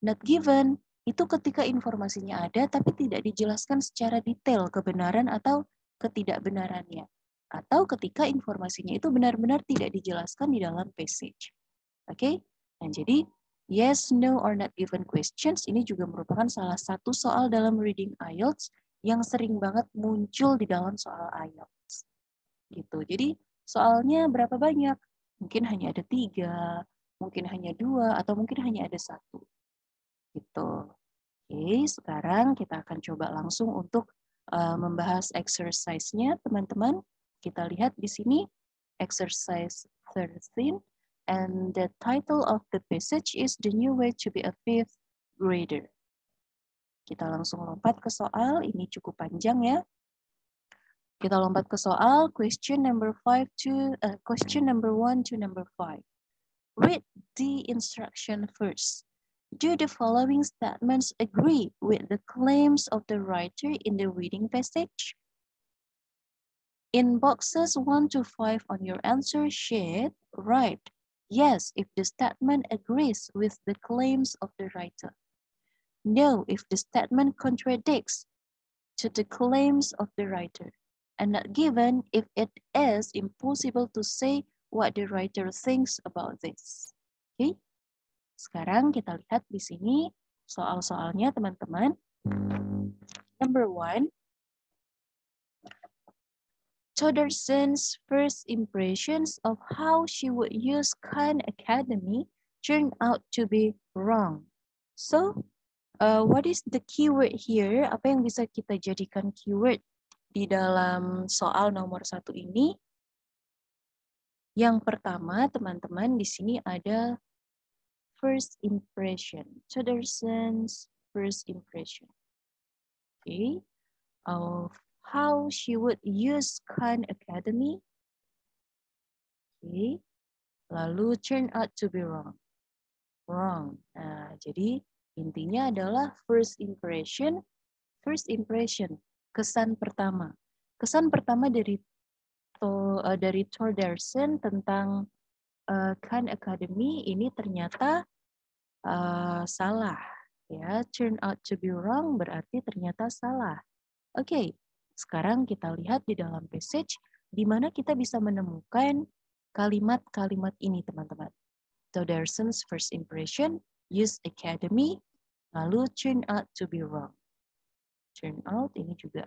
Not given itu ketika informasinya ada, tapi tidak dijelaskan secara detail kebenaran atau ketidakbenarannya. Atau ketika informasinya itu benar-benar tidak dijelaskan di dalam passage. Oke, nah jadi yes, no, or not given questions ini juga merupakan salah satu soal dalam reading IELTS yang sering banget muncul di dalam soal IELTS. Gitu. Jadi soalnya berapa banyak? Mungkin hanya ada 3, mungkin hanya 2, atau mungkin hanya ada 1. Gitu. Oke, sekarang kita akan coba langsung untuk membahas exercise-nya, teman-teman. Kita lihat di sini exercise 13. And the title of the passage is The New Way to be a Fifth Grader. Kita langsung lompat ke soal, ini cukup panjang ya. Kita lompat ke soal, question number 1 to number 5. Read the instruction first. Do the following statements agree with the claims of the writer in the reading passage? In boxes 1 to 5 on your answer sheet, write yes if the statement agrees with the claims of the writer. No if the statement contradicts to the claims of the writer. And not given if it is impossible to say what the writer thinks about this. Oke, sekarang kita lihat di sini soal-soalnya teman-teman. Number 1, Todderson's first impressions of how she would use Khan Academy turned out to be wrong. So, what is the keyword here? Apa yang bisa kita jadikan keyword di dalam soal nomor 1 ini? Yang pertama, teman-teman, di sini ada first impression. Todderson's first impression. Okay, of how she would use Khan Academy. Okay, lalu turn out to be wrong. Wrong. Nah, jadi intinya adalah first impression, kesan pertama. Kesan pertama dari Todderson tentang Khan Academy ini ternyata salah. Ya, turn out to be wrong berarti ternyata salah. Oke, sekarang kita lihat di dalam passage di mana kita bisa menemukan kalimat-kalimat ini, teman-teman. Todderson's first impression, use academy, lalu turn out to be wrong. Turn out ini juga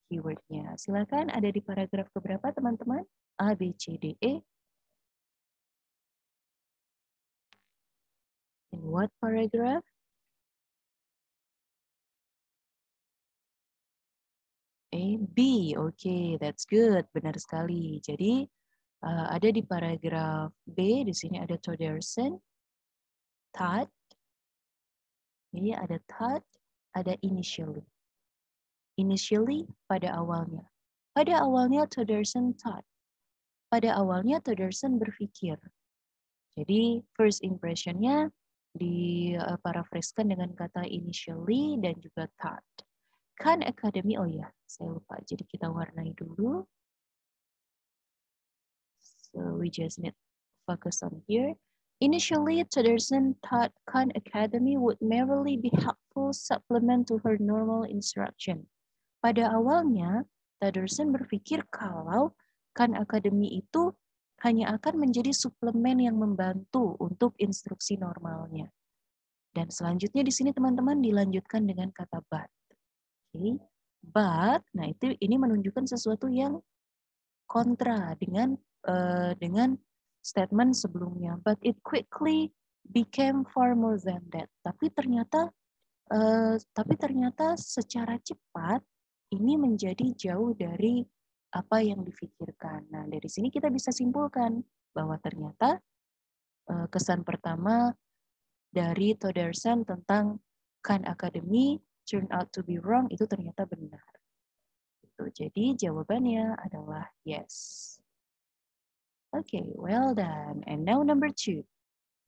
keywordnya. Silakan, ada di paragraf keberapa, teman-teman? A, B, C, D, E. In what paragraph? A, B. Oke, that's good. Benar sekali. Jadi, ada di paragraf B, di sini ada Todderson, thought. Jadi ada thought, ada initially. Initially, pada awalnya. Pada awalnya Todderson thought. Pada awalnya Todderson berpikir. Jadi first impression-nya diparafraskan dengan kata initially dan juga thought. Khan Academy, oh ya, saya lupa. Jadi kita warnai dulu. So we just need focus on here. Initially, Todderson thought Khan Academy would merely be helpful supplement to her normal instruction. Pada awalnya, Todderson berpikir kalau Khan Academy itu hanya akan menjadi suplemen yang membantu untuk instruksi normalnya. Dan selanjutnya di sini teman-teman dilanjutkan dengan kata but. Okay. But, nah ini menunjukkan sesuatu yang kontra dengan statement sebelumnya. But it quickly became far more than that. Tapi ternyata secara cepat ini menjadi jauh dari apa yang difikirkan. Nah, dari sini kita bisa simpulkan bahwa ternyata kesan pertama dari Todderson tentang Khan Academy turn out to be wrong itu ternyata benar. Jadi jawabannya adalah yes. Okay, well done. And now number 2.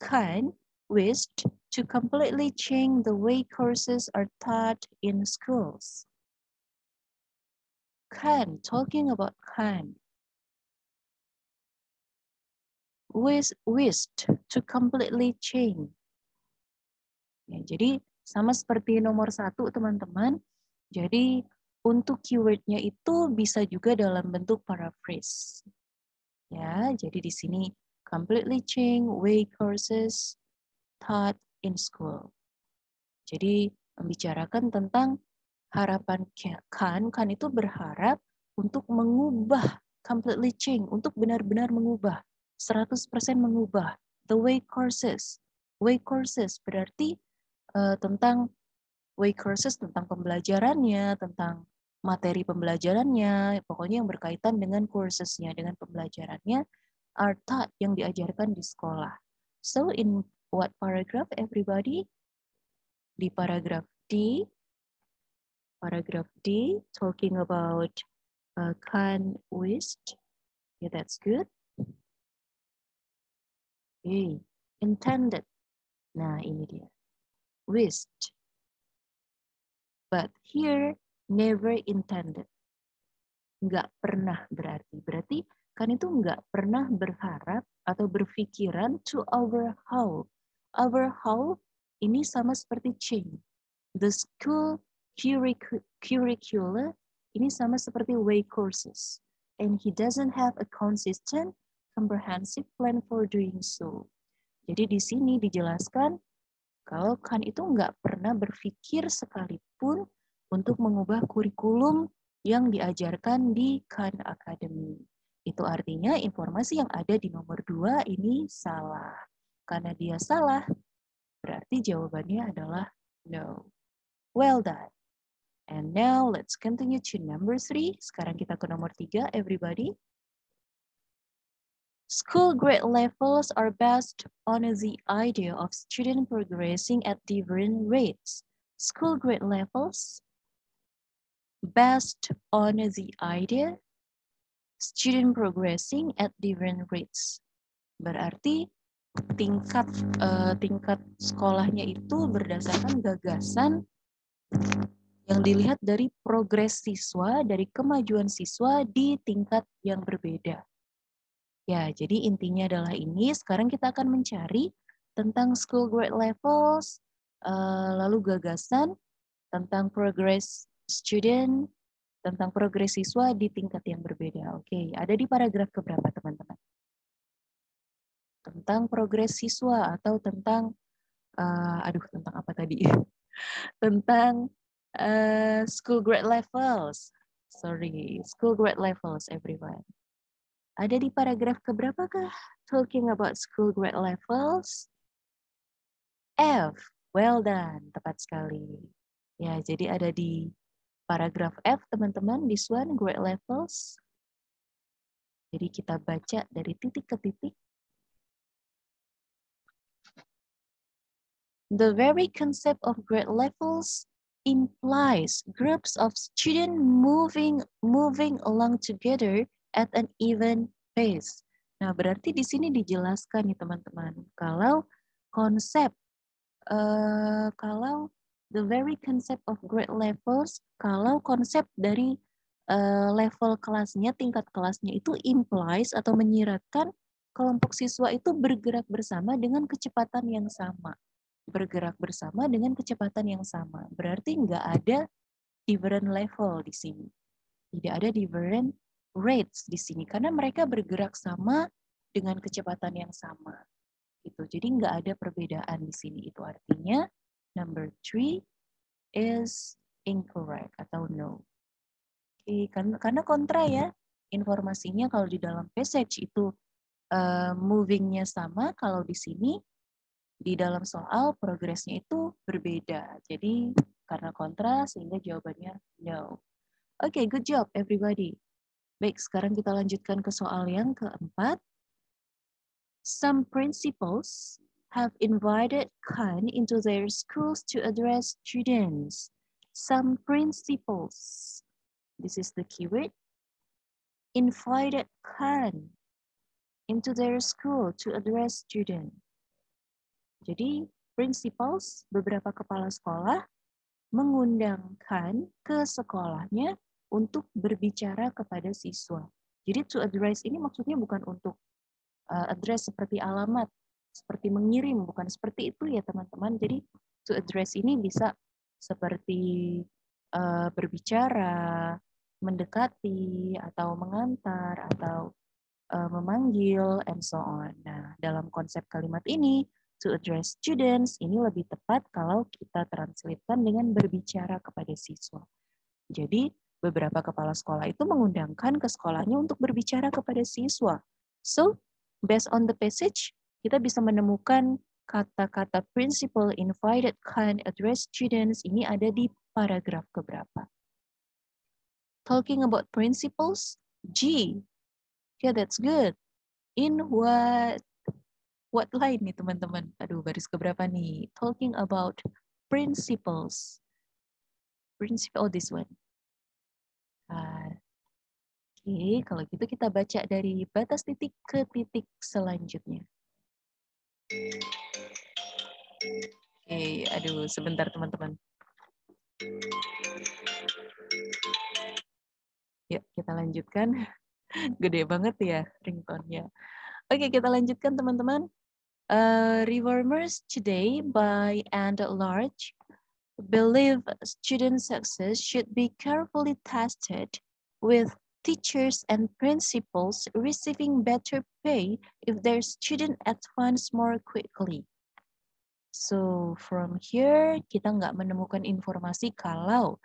Khan wished to completely change the way courses are taught in schools. Khan, talking about Khan, wished to completely change. Ya, jadi sama seperti nomor 1 teman-teman. Jadi untuk keywordnya itu bisa juga dalam bentuk paraphrase. Ya, jadi di sini completely change way courses taught in school. Jadi membicarakan tentang harapan Khan itu berharap untuk mengubah, completely change, untuk benar-benar mengubah, 100% mengubah the way courses. Way courses berarti tentang way courses, tentang pembelajarannya, tentang materi pembelajarannya, pokoknya yang berkaitan dengan coursesnya, dengan pembelajarannya, are taught, yang diajarkan di sekolah. So in what paragraph everybody? Di paragraf D, talking about Khan wished. Yeah, that's good. Okay, intended. Nah, ini dia. Wished. But here, never intended. Nggak pernah berarti. Berarti kan itu nggak pernah berharap atau berpikiran to overhaul. Overhaul ini sama seperti change. The school curricula ini sama seperti way courses. And he doesn't have a consistent, comprehensive plan for doing so. Jadi di sini dijelaskan Kalau Khan itu nggak pernah berpikir sekalipun untuk mengubah kurikulum yang diajarkan di Khan Academy. Itu artinya informasi yang ada di nomor 2 ini salah. Karena dia salah, berarti jawabannya adalah no. Well done. And now let's continue to number 3. Sekarang kita ke nomor 3, everybody. School grade levels are based on the idea of student progressing at different rates. School grade levels based on the idea student progressing at different rates. Berarti tingkat sekolahnya itu berdasarkan gagasan yang dilihat dari progres siswa, dari kemajuan siswa di tingkat yang berbeda. Ya, jadi intinya adalah ini. Sekarang kita akan mencari tentang school grade levels, lalu gagasan tentang progress student, tentang progres siswa di tingkat yang berbeda. Oke, ada di paragraf keberapa teman-teman? Tentang progres siswa atau tentang, tentang apa tadi? Tentang school grade levels. Sorry, school grade levels, everyone. Ada di paragraf keberapakah? Talking about school grade levels. F. Well done. Tepat sekali. Ya, jadi ada di paragraf F, teman-teman. This one, grade levels. Jadi kita baca dari titik ke titik. The very concept of grade levels implies groups of students moving along together at an even pace. Nah, berarti di sini dijelaskan nih teman-teman, kalau konsep, kalau the very concept of grade levels, kalau konsep dari level kelasnya, tingkat kelasnya itu implies atau menyiratkan kelompok siswa itu bergerak bersama dengan kecepatan yang sama. Bergerak bersama dengan kecepatan yang sama. Berarti nggak ada different level di sini. Tidak ada different rates di sini karena mereka bergerak sama dengan kecepatan yang sama. Gitu. Jadi nggak ada perbedaan di sini. Itu artinya number 3 is incorrect atau no. Oke, karena kontra ya. Informasinya kalau di dalam passage itu movingnya sama, kalau di sini di dalam soal progresnya itu berbeda. Jadi karena kontra sehingga jawabannya no. Oke, good job everybody. Baik, sekarang kita lanjutkan ke soal yang keempat. Some principals have invited Khan into their schools to address students. Some principals, this is the keyword, invited Khan into their school to address students. Jadi, principals, beberapa kepala sekolah, mengundang Khan ke sekolahnya untuk berbicara kepada siswa. Jadi to address ini maksudnya bukan untuk address seperti alamat, seperti mengirim, bukan seperti itu ya teman-teman. Jadi to address ini bisa seperti berbicara, mendekati, atau mengantar, atau memanggil, and so on. Nah, dalam konsep kalimat ini, to address students, ini lebih tepat kalau kita translatekan dengan berbicara kepada siswa. Jadi, beberapa kepala sekolah itu mengundangkan ke sekolahnya untuk berbicara kepada siswa. So, based on the passage, kita bisa menemukan kata-kata principal invited Khan address students ini ada di paragraf keberapa. Talking about principals, G. Okay, that's good. In what line nih teman-teman? Aduh, baris keberapa nih? Talking about principles. Principle, oh this one. Oke, kalau gitu kita baca dari batas titik ke titik selanjutnya. Oke, aduh sebentar teman-teman. Yuk kita lanjutkan. Gede banget ya ringtone-nya. Oke, kita lanjutkan teman-teman. Reformers today by and large believe student success should be carefully tested with teachers and principals receiving better pay if their student advance more quickly. So from here kita nggak menemukan informasi kalau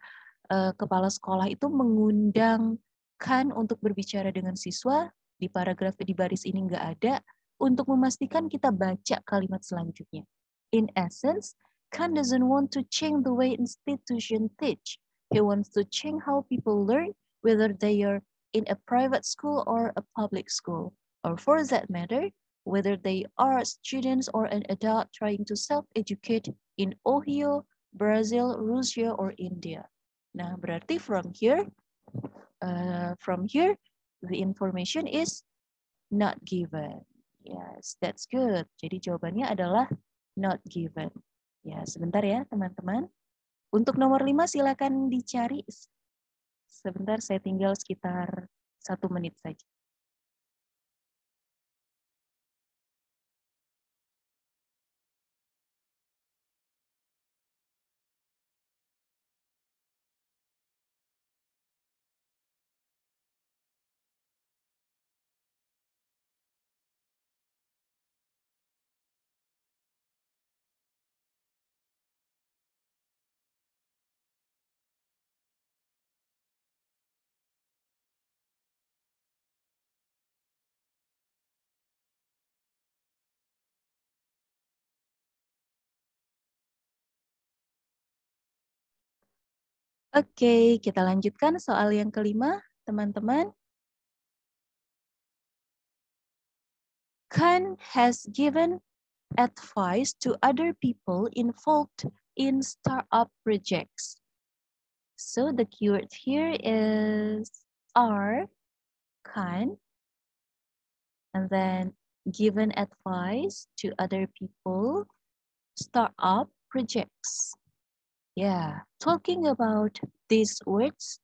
kepala sekolah itu mengundang Khan untuk berbicara dengan siswa. Di paragraf di baris ini nggak ada. Untuk memastikan kita baca kalimat selanjutnya. In essence, Khan doesn't want to change the way institution teach. He wants to change how people learn, whether they are in a private school or a public school, or for that matter, whether they are students or an adult trying to self-educate in Ohio, Brazil, Russia, or India. Nah, berarti from here, the information is not given. Yes, that's good. Jadi jawabannya adalah not given. Ya, sebentar ya teman-teman. Untuk nomor 5 silakan dicari. Sebentar, saya tinggal sekitar 1 menit saja. Oke, kita lanjutkan soal yang kelima, teman-teman. Khan has given advice to other people involved in startup projects. So the keyword here is are, Khan, and then given advice to other people, startup projects. Yeah, talking about these words,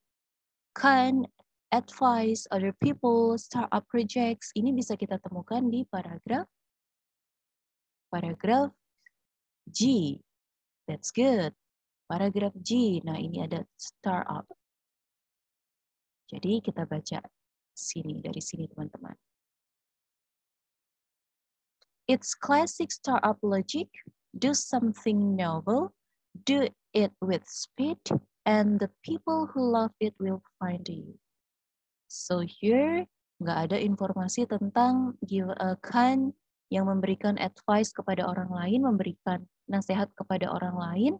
Khan advise other people, startup projects, ini bisa kita temukan di paragraf G. That's good. Paragraf G. Nah, ini ada startup. Jadi kita baca dari sini teman-teman. It's classic startup logic. Do something novel, do it with speed, and the people who love it will find you. So here, nggak ada informasi tentang Khan yang memberikan advice kepada orang lain, memberikan nasihat kepada orang lain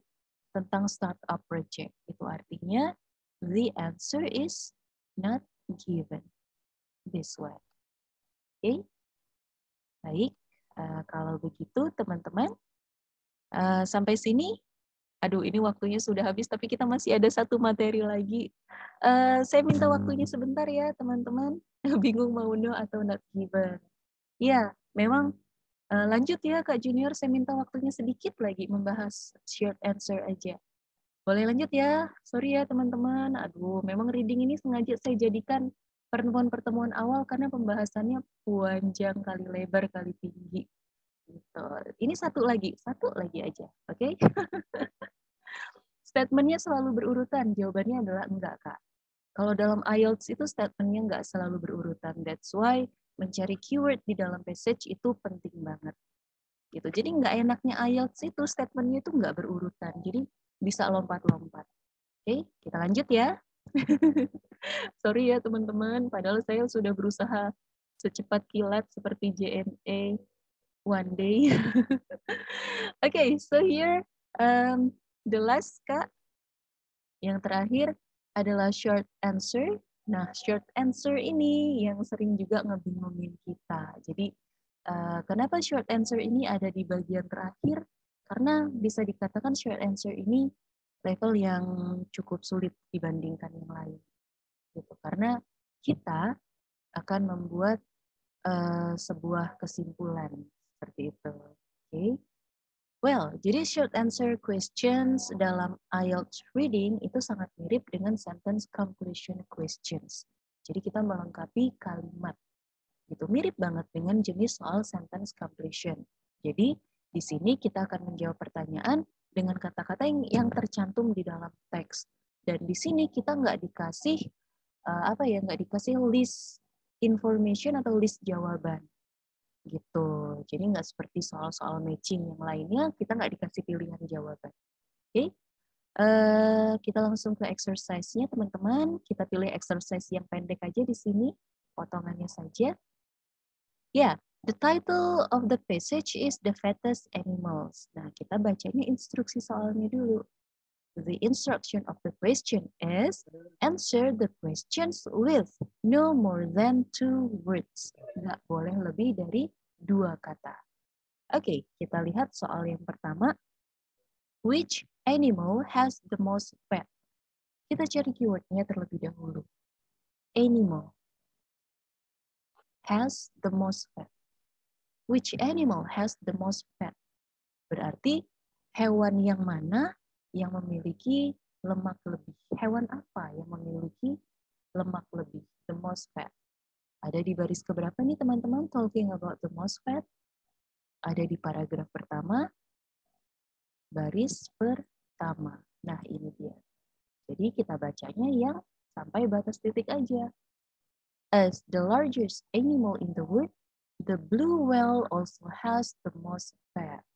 tentang startup project. Itu artinya the answer is not given. This one. Oke, baik. Kalau begitu teman-teman, sampai sini. Aduh, ini waktunya sudah habis, tapi kita masih ada 1 materi lagi. Saya minta waktunya sebentar ya teman-teman. Bingung mau no atau not given. Ya, memang lanjut ya Kak Junior, saya minta waktunya sedikit lagi membahas short answer aja. Boleh lanjut ya? Sorry ya teman-teman. Aduh, memang reading ini sengaja saya jadikan pertemuan-pertemuan awal karena pembahasannya panjang kali lebar kali tinggi. Gitu. Ini satu lagi aja, oke? Okay? Statementnya selalu berurutan, jawabannya adalah enggak, Kak. Kalau dalam IELTS itu statementnya enggak selalu berurutan. That's why mencari keyword di dalam passage itu penting banget. Gitu. Jadi enggak enaknya IELTS itu statementnya itu enggak berurutan. Jadi bisa lompat-lompat. Oke, kita lanjut ya. Sorry ya teman-teman, padahal saya sudah berusaha secepat kilat seperti JNE one day. Okay, so here the last, Kak, yang terakhir adalah short answer. Nah, short answer ini yang sering juga ngebingungin kita. Jadi, kenapa short answer ini ada di bagian terakhir? Karena bisa dikatakan short answer ini level yang cukup sulit dibandingkan yang lain. Gitu. Karena kita akan membuat sebuah kesimpulan seperti itu. Okay. Well, jadi short answer questions dalam IELTS reading itu sangat mirip dengan sentence conclusion questions. Jadi kita melengkapi kalimat. Gitu, mirip banget dengan jenis soal sentence completion. Jadi di sini kita akan menjawab pertanyaan dengan kata-kata yang tercantum di dalam teks. Dan di sini kita nggak dikasih nggak dikasih list information atau list jawaban. Gitu. Jadi nggak seperti soal-soal matching yang lainnya, kita nggak dikasih pilihan jawaban. Oke? Kita langsung ke exercise-nya, teman-teman. Kita pilih exercise yang pendek aja di sini, potongannya saja. Ya, the title of the passage is The Fattest Animals. Nah, kita bacanya instruksi soalnya dulu. The instruction of the question is answer the questions with no more than 2 words. Nggak boleh lebih dari 2 kata. Oke, kita lihat soal yang pertama. Which animal has the most fat? Kita cari keywordnya terlebih dahulu. Animal has the most fat. Which animal has the most fat? Berarti hewan yang mana yang memiliki lemak lebih? Hewan apa yang memiliki lemak lebih? The most fat. Ada di baris keberapa nih teman-teman talking about the most fat? Ada di paragraf pertama, baris pertama. Nah ini dia. Jadi kita bacanya yang sampai batas titik aja. As the largest animal in the world, the blue whale also has the most fat.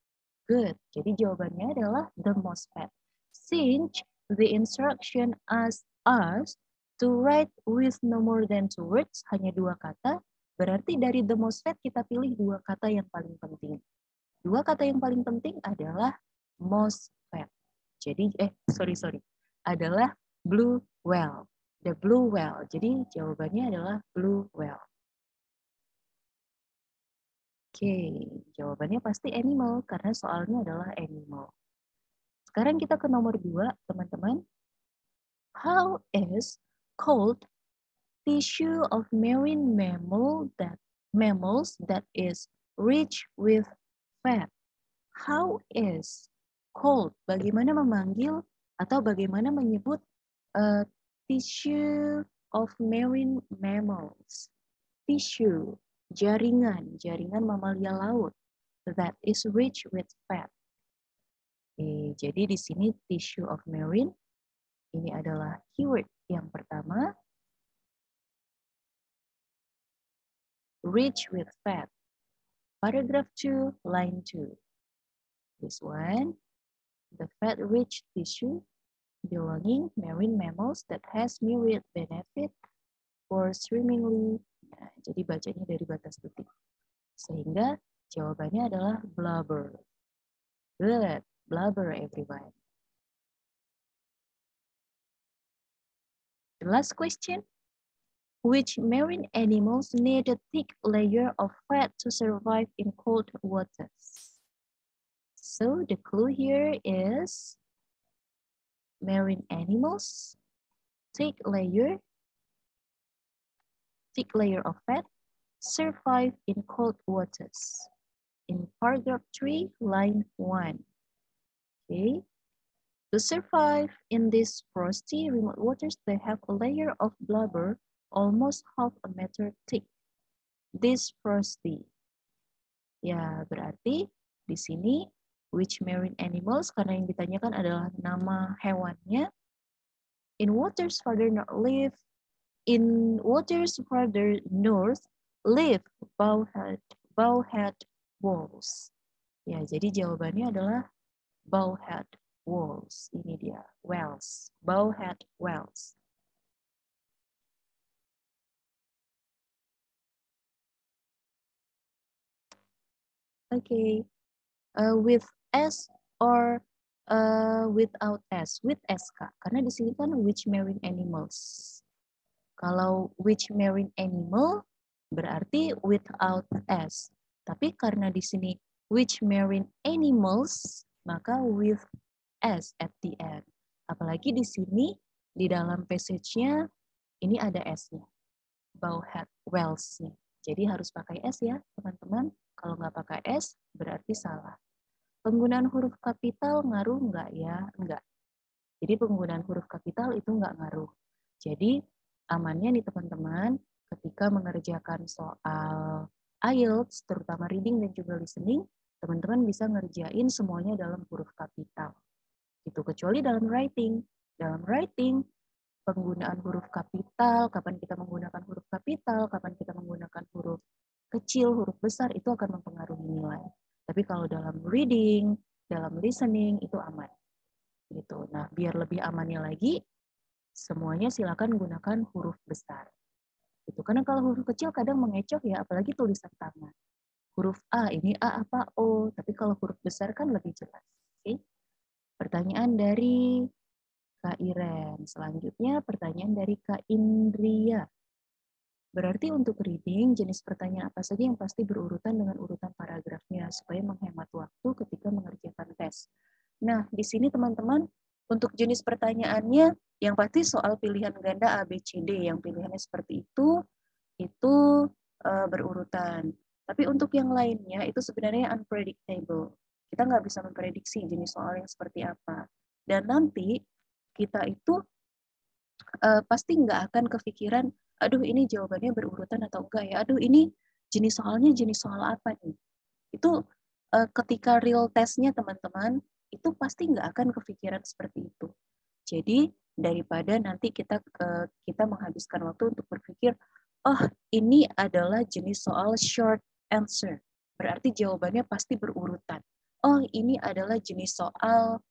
Good. Jadi jawabannya adalah the most fat. Since the instruction asks us to write with no more than 2 words, hanya 2 kata, berarti dari the most fat kita pilih 2 kata yang paling penting. 2 kata yang paling penting adalah most fat. Jadi, sorry. Adalah blue whale. The blue whale. Jadi jawabannya adalah blue whale. Oke, jawabannya pasti animal karena soalnya adalah animal. Sekarang kita ke nomor 2, teman-teman. How is called tissue of marine mammals that is rich with fat? How is called? Bagaimana memanggil atau bagaimana menyebut tissue of marine mammals? Tissue, jaringan mamalia laut that is rich with fat. Jadi di sini tissue of marine ini adalah keyword yang pertama. Rich with fat. Paragraph 2, line 2. This one, the fat-rich tissue belonging marine mammals that has myriad benefit for swimmingly. Nah, jadi bacanya dari batas titik. Sehingga jawabannya adalah blubber. Good, blubber everyone. The last question. Which marine animals need a thick layer of fat to survive in cold waters? So the clue here is marine animals, thick layer of fat, survive in cold waters. In paragraph 3, line 1. Okay. To survive in these frosty remote waters, they have a layer of blubber almost half a meter thick. This frosty. Ya, berarti di sini which marine animals, karena yang ditanyakan adalah nama hewannya. In waters further north live bowhead whales. Ya, jadi jawabannya adalah bowhead whales. Ini dia, whales, bowhead whales. Okay, with S or without S, with SK. Karena di sini kan which marine animals. Kalau which marine animal berarti without S. Tapi karena di sini which marine animals, maka with S at the end. Apalagi di sini di dalam passage-nya ini ada S-nya. Bowhead whales-nya. Jadi harus pakai S ya, teman-teman. Kalau nggak pakai S, berarti salah. Penggunaan huruf kapital ngaruh nggak ya? Nggak. Jadi penggunaan huruf kapital itu nggak ngaruh. Jadi amannya nih teman-teman, ketika mengerjakan soal IELTS, terutama reading dan juga listening, teman-teman bisa ngerjain semuanya dalam huruf kapital. Itu kecuali dalam writing. Dalam writing, penggunaan huruf kapital, kapan kita menggunakan huruf kapital, kapan kita menggunakan huruf kecil, huruf besar itu akan mempengaruhi nilai. Tapi kalau dalam reading, dalam listening itu aman. Gitu. Nah, biar lebih amannya lagi, semuanya silakan gunakan huruf besar. Gitu. Karena kalau huruf kecil kadang mengecoh ya, apalagi tulisan tangan. Huruf A, ini A apa O, tapi kalau huruf besar kan lebih jelas. Oke. Pertanyaan dari Kak Iren. Selanjutnya pertanyaan dari Kak Indria. Berarti untuk reading, jenis pertanyaan apa saja yang pasti berurutan dengan urutan paragrafnya supaya menghemat waktu ketika mengerjakan tes. Nah, di sini teman-teman, untuk jenis pertanyaannya, yang pasti soal pilihan ganda A, B, C, D, yang pilihannya seperti itu berurutan. Tapi untuk yang lainnya, itu sebenarnya unpredictable. Kita nggak bisa memprediksi jenis soal yang seperti apa. Dan nanti kita itu pasti nggak akan kepikiran, aduh ini jawabannya berurutan atau enggak ya, aduh ini jenis soalnya jenis soal apa nih. Itu ketika real testnya teman-teman, itu pasti nggak akan kepikiran seperti itu. Jadi daripada nanti kita menghabiskan waktu untuk berpikir, oh ini adalah jenis soal short answer, berarti jawabannya pasti berurutan. Oh ini adalah jenis soal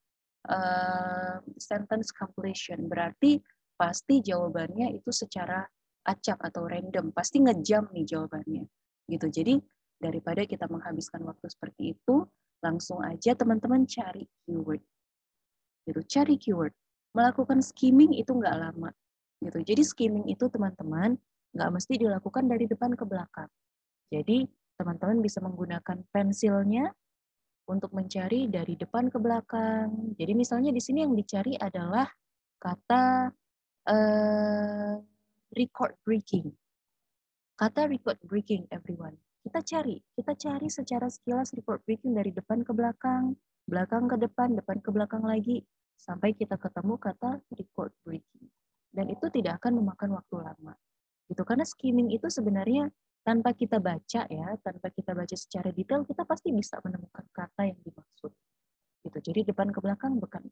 sentence completion, berarti pasti jawabannya itu secara acak atau random, pasti ngejam nih jawabannya. Gitu. Jadi daripada kita menghabiskan waktu seperti itu, langsung aja teman-teman cari keyword. Gitu, cari keyword. Melakukan skimming itu nggak lama. Gitu. Jadi skimming itu teman-teman nggak mesti dilakukan dari depan ke belakang. Jadi teman-teman bisa menggunakan pensilnya untuk mencari dari depan ke belakang. Jadi misalnya di sini yang dicari adalah kata record breaking. Kata record breaking, everyone. Kita cari secara sekilas record breaking dari depan ke belakang ke depan ke belakang lagi, sampai kita ketemu kata record breaking. Dan itu tidak akan memakan waktu lama. Gitu, karena skimming itu sebenarnya tanpa kita baca ya, tanpa kita baca secara detail, kita pasti bisa menemukan kata yang dimaksud. Gitu. Jadi depan ke belakang bukan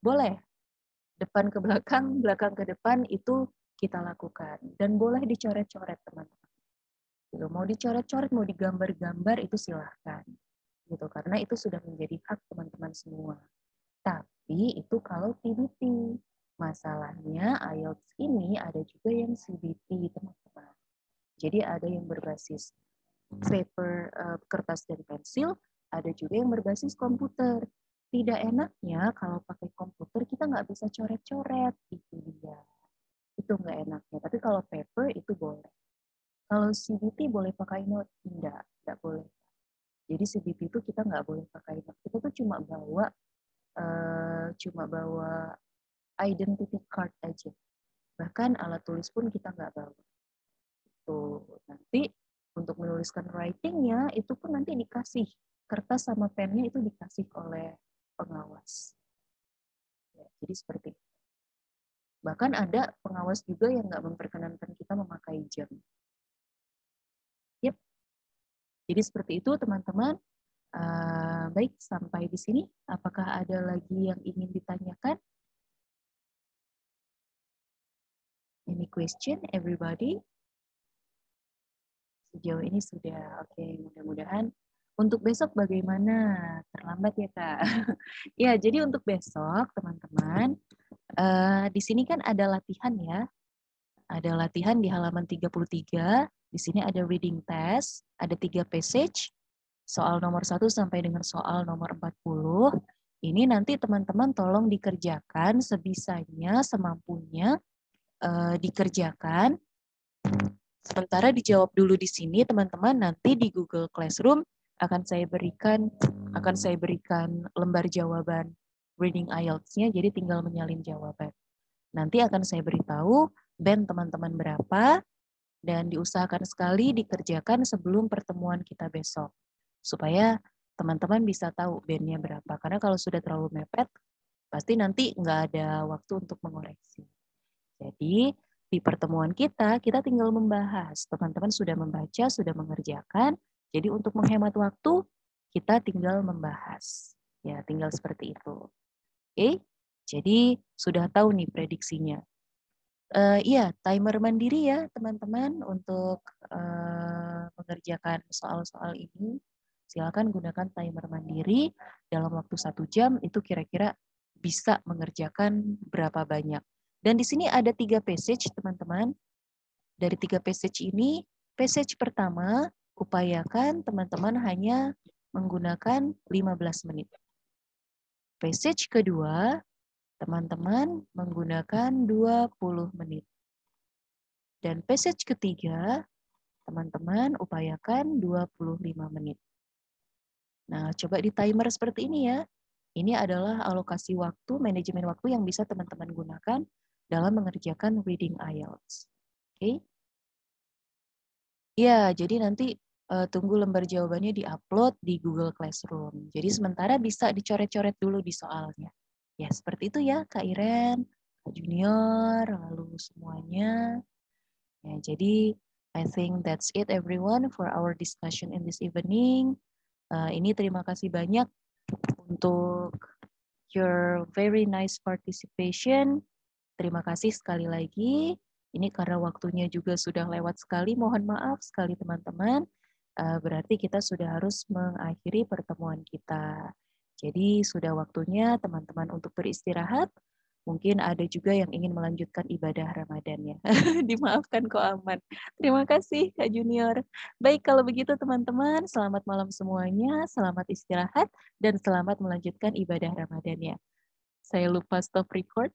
boleh. Depan ke belakang ke depan itu kita lakukan. Dan boleh dicoret-coret, teman-teman. Gitu. Mau dicoret-coret, mau digambar-gambar, itu silahkan. Gitu. Karena itu sudah menjadi hak teman-teman semua. Tapi itu kalau TBT. Masalahnya IELTS ini ada juga yang CBT, teman-teman. Jadi ada yang berbasis paper, kertas dan pensil, ada juga yang berbasis komputer. Tidak enaknya kalau pakai komputer kita nggak bisa coret-coret, itu dia. Itu nggak enaknya. Tapi kalau paper itu boleh. Kalau CBT boleh pakai note? Tidak boleh. Jadi CBT itu kita nggak boleh pakai note. Kita tuh cuma bawa identity card aja. Bahkan alat tulis pun kita nggak bawa. Tuh, nanti untuk menuliskan writing-nya itu pun nanti dikasih kertas sama pennya itu dikasih oleh pengawas. Ya, jadi seperti itu. Bahkan ada pengawas juga yang nggak memperkenankan kita memakai jam. Yep. Jadi seperti itu teman-teman. Baik, sampai di sini. Apakah ada lagi yang ingin ditanyakan? Any question, everybody? Sejauh ini sudah. Oke, mudah-mudahan. Untuk besok bagaimana? Terlambat ya, Kak? Ya, jadi untuk besok, teman-teman, di sini kan ada latihan ya. Ada latihan di halaman 33. Di sini ada reading test, ada 3 passage, soal nomor 1 sampai dengan soal nomor 40. Ini nanti teman-teman tolong dikerjakan sebisanya, semampunya dikerjakan. Sementara dijawab dulu di sini, teman-teman, nanti di Google Classroom akan saya berikan lembar jawaban reading IELTS-nya, jadi tinggal menyalin jawaban. Nanti akan saya beritahu band teman-teman berapa, dan diusahakan sekali dikerjakan sebelum pertemuan kita besok. Supaya teman-teman bisa tahu bandnya berapa. Karena kalau sudah terlalu mepet, pasti nanti nggak ada waktu untuk mengoreksi. Jadi, di pertemuan kita tinggal membahas. Teman-teman sudah membaca, sudah mengerjakan. Jadi untuk menghemat waktu, kita tinggal membahas. Ya, tinggal seperti itu. Oke, jadi sudah tahu nih prediksinya. Iya, timer mandiri ya teman-teman untuk mengerjakan soal-soal ini. Silakan gunakan timer mandiri dalam waktu 1 jam itu kira-kira bisa mengerjakan berapa banyak. Dan di sini ada 3 passage teman-teman. Dari 3 passage ini, passage pertama upayakan teman-teman hanya menggunakan 15 menit. Passage kedua, teman-teman menggunakan 20 menit. Dan passage ketiga, teman-teman upayakan 25 menit. Nah, coba di timer seperti ini ya. Ini adalah alokasi waktu, manajemen waktu yang bisa teman-teman gunakan dalam mengerjakan reading IELTS. Oke? Ya, jadi nanti tunggu lembar jawabannya di-upload di Google Classroom. Jadi sementara bisa dicoret-coret dulu di soalnya. Ya, seperti itu ya, Kak Iren, Kak Junior, lalu semuanya. Ya, jadi I think that's it everyone for our discussion in this evening. Ini terima kasih banyak untuk your very nice participation. Terima kasih sekali lagi. Ini karena waktunya juga sudah lewat sekali, mohon maaf sekali teman-teman. Berarti kita sudah harus mengakhiri pertemuan kita. Jadi sudah waktunya teman-teman untuk beristirahat. Mungkin ada juga yang ingin melanjutkan ibadah Ramadannya. Dimaafkan kok aman. Terima kasih Kak Junior. Baik kalau begitu teman-teman, selamat malam semuanya, selamat istirahat, dan selamat melanjutkan ibadah Ramadannya. Saya lupa stop record.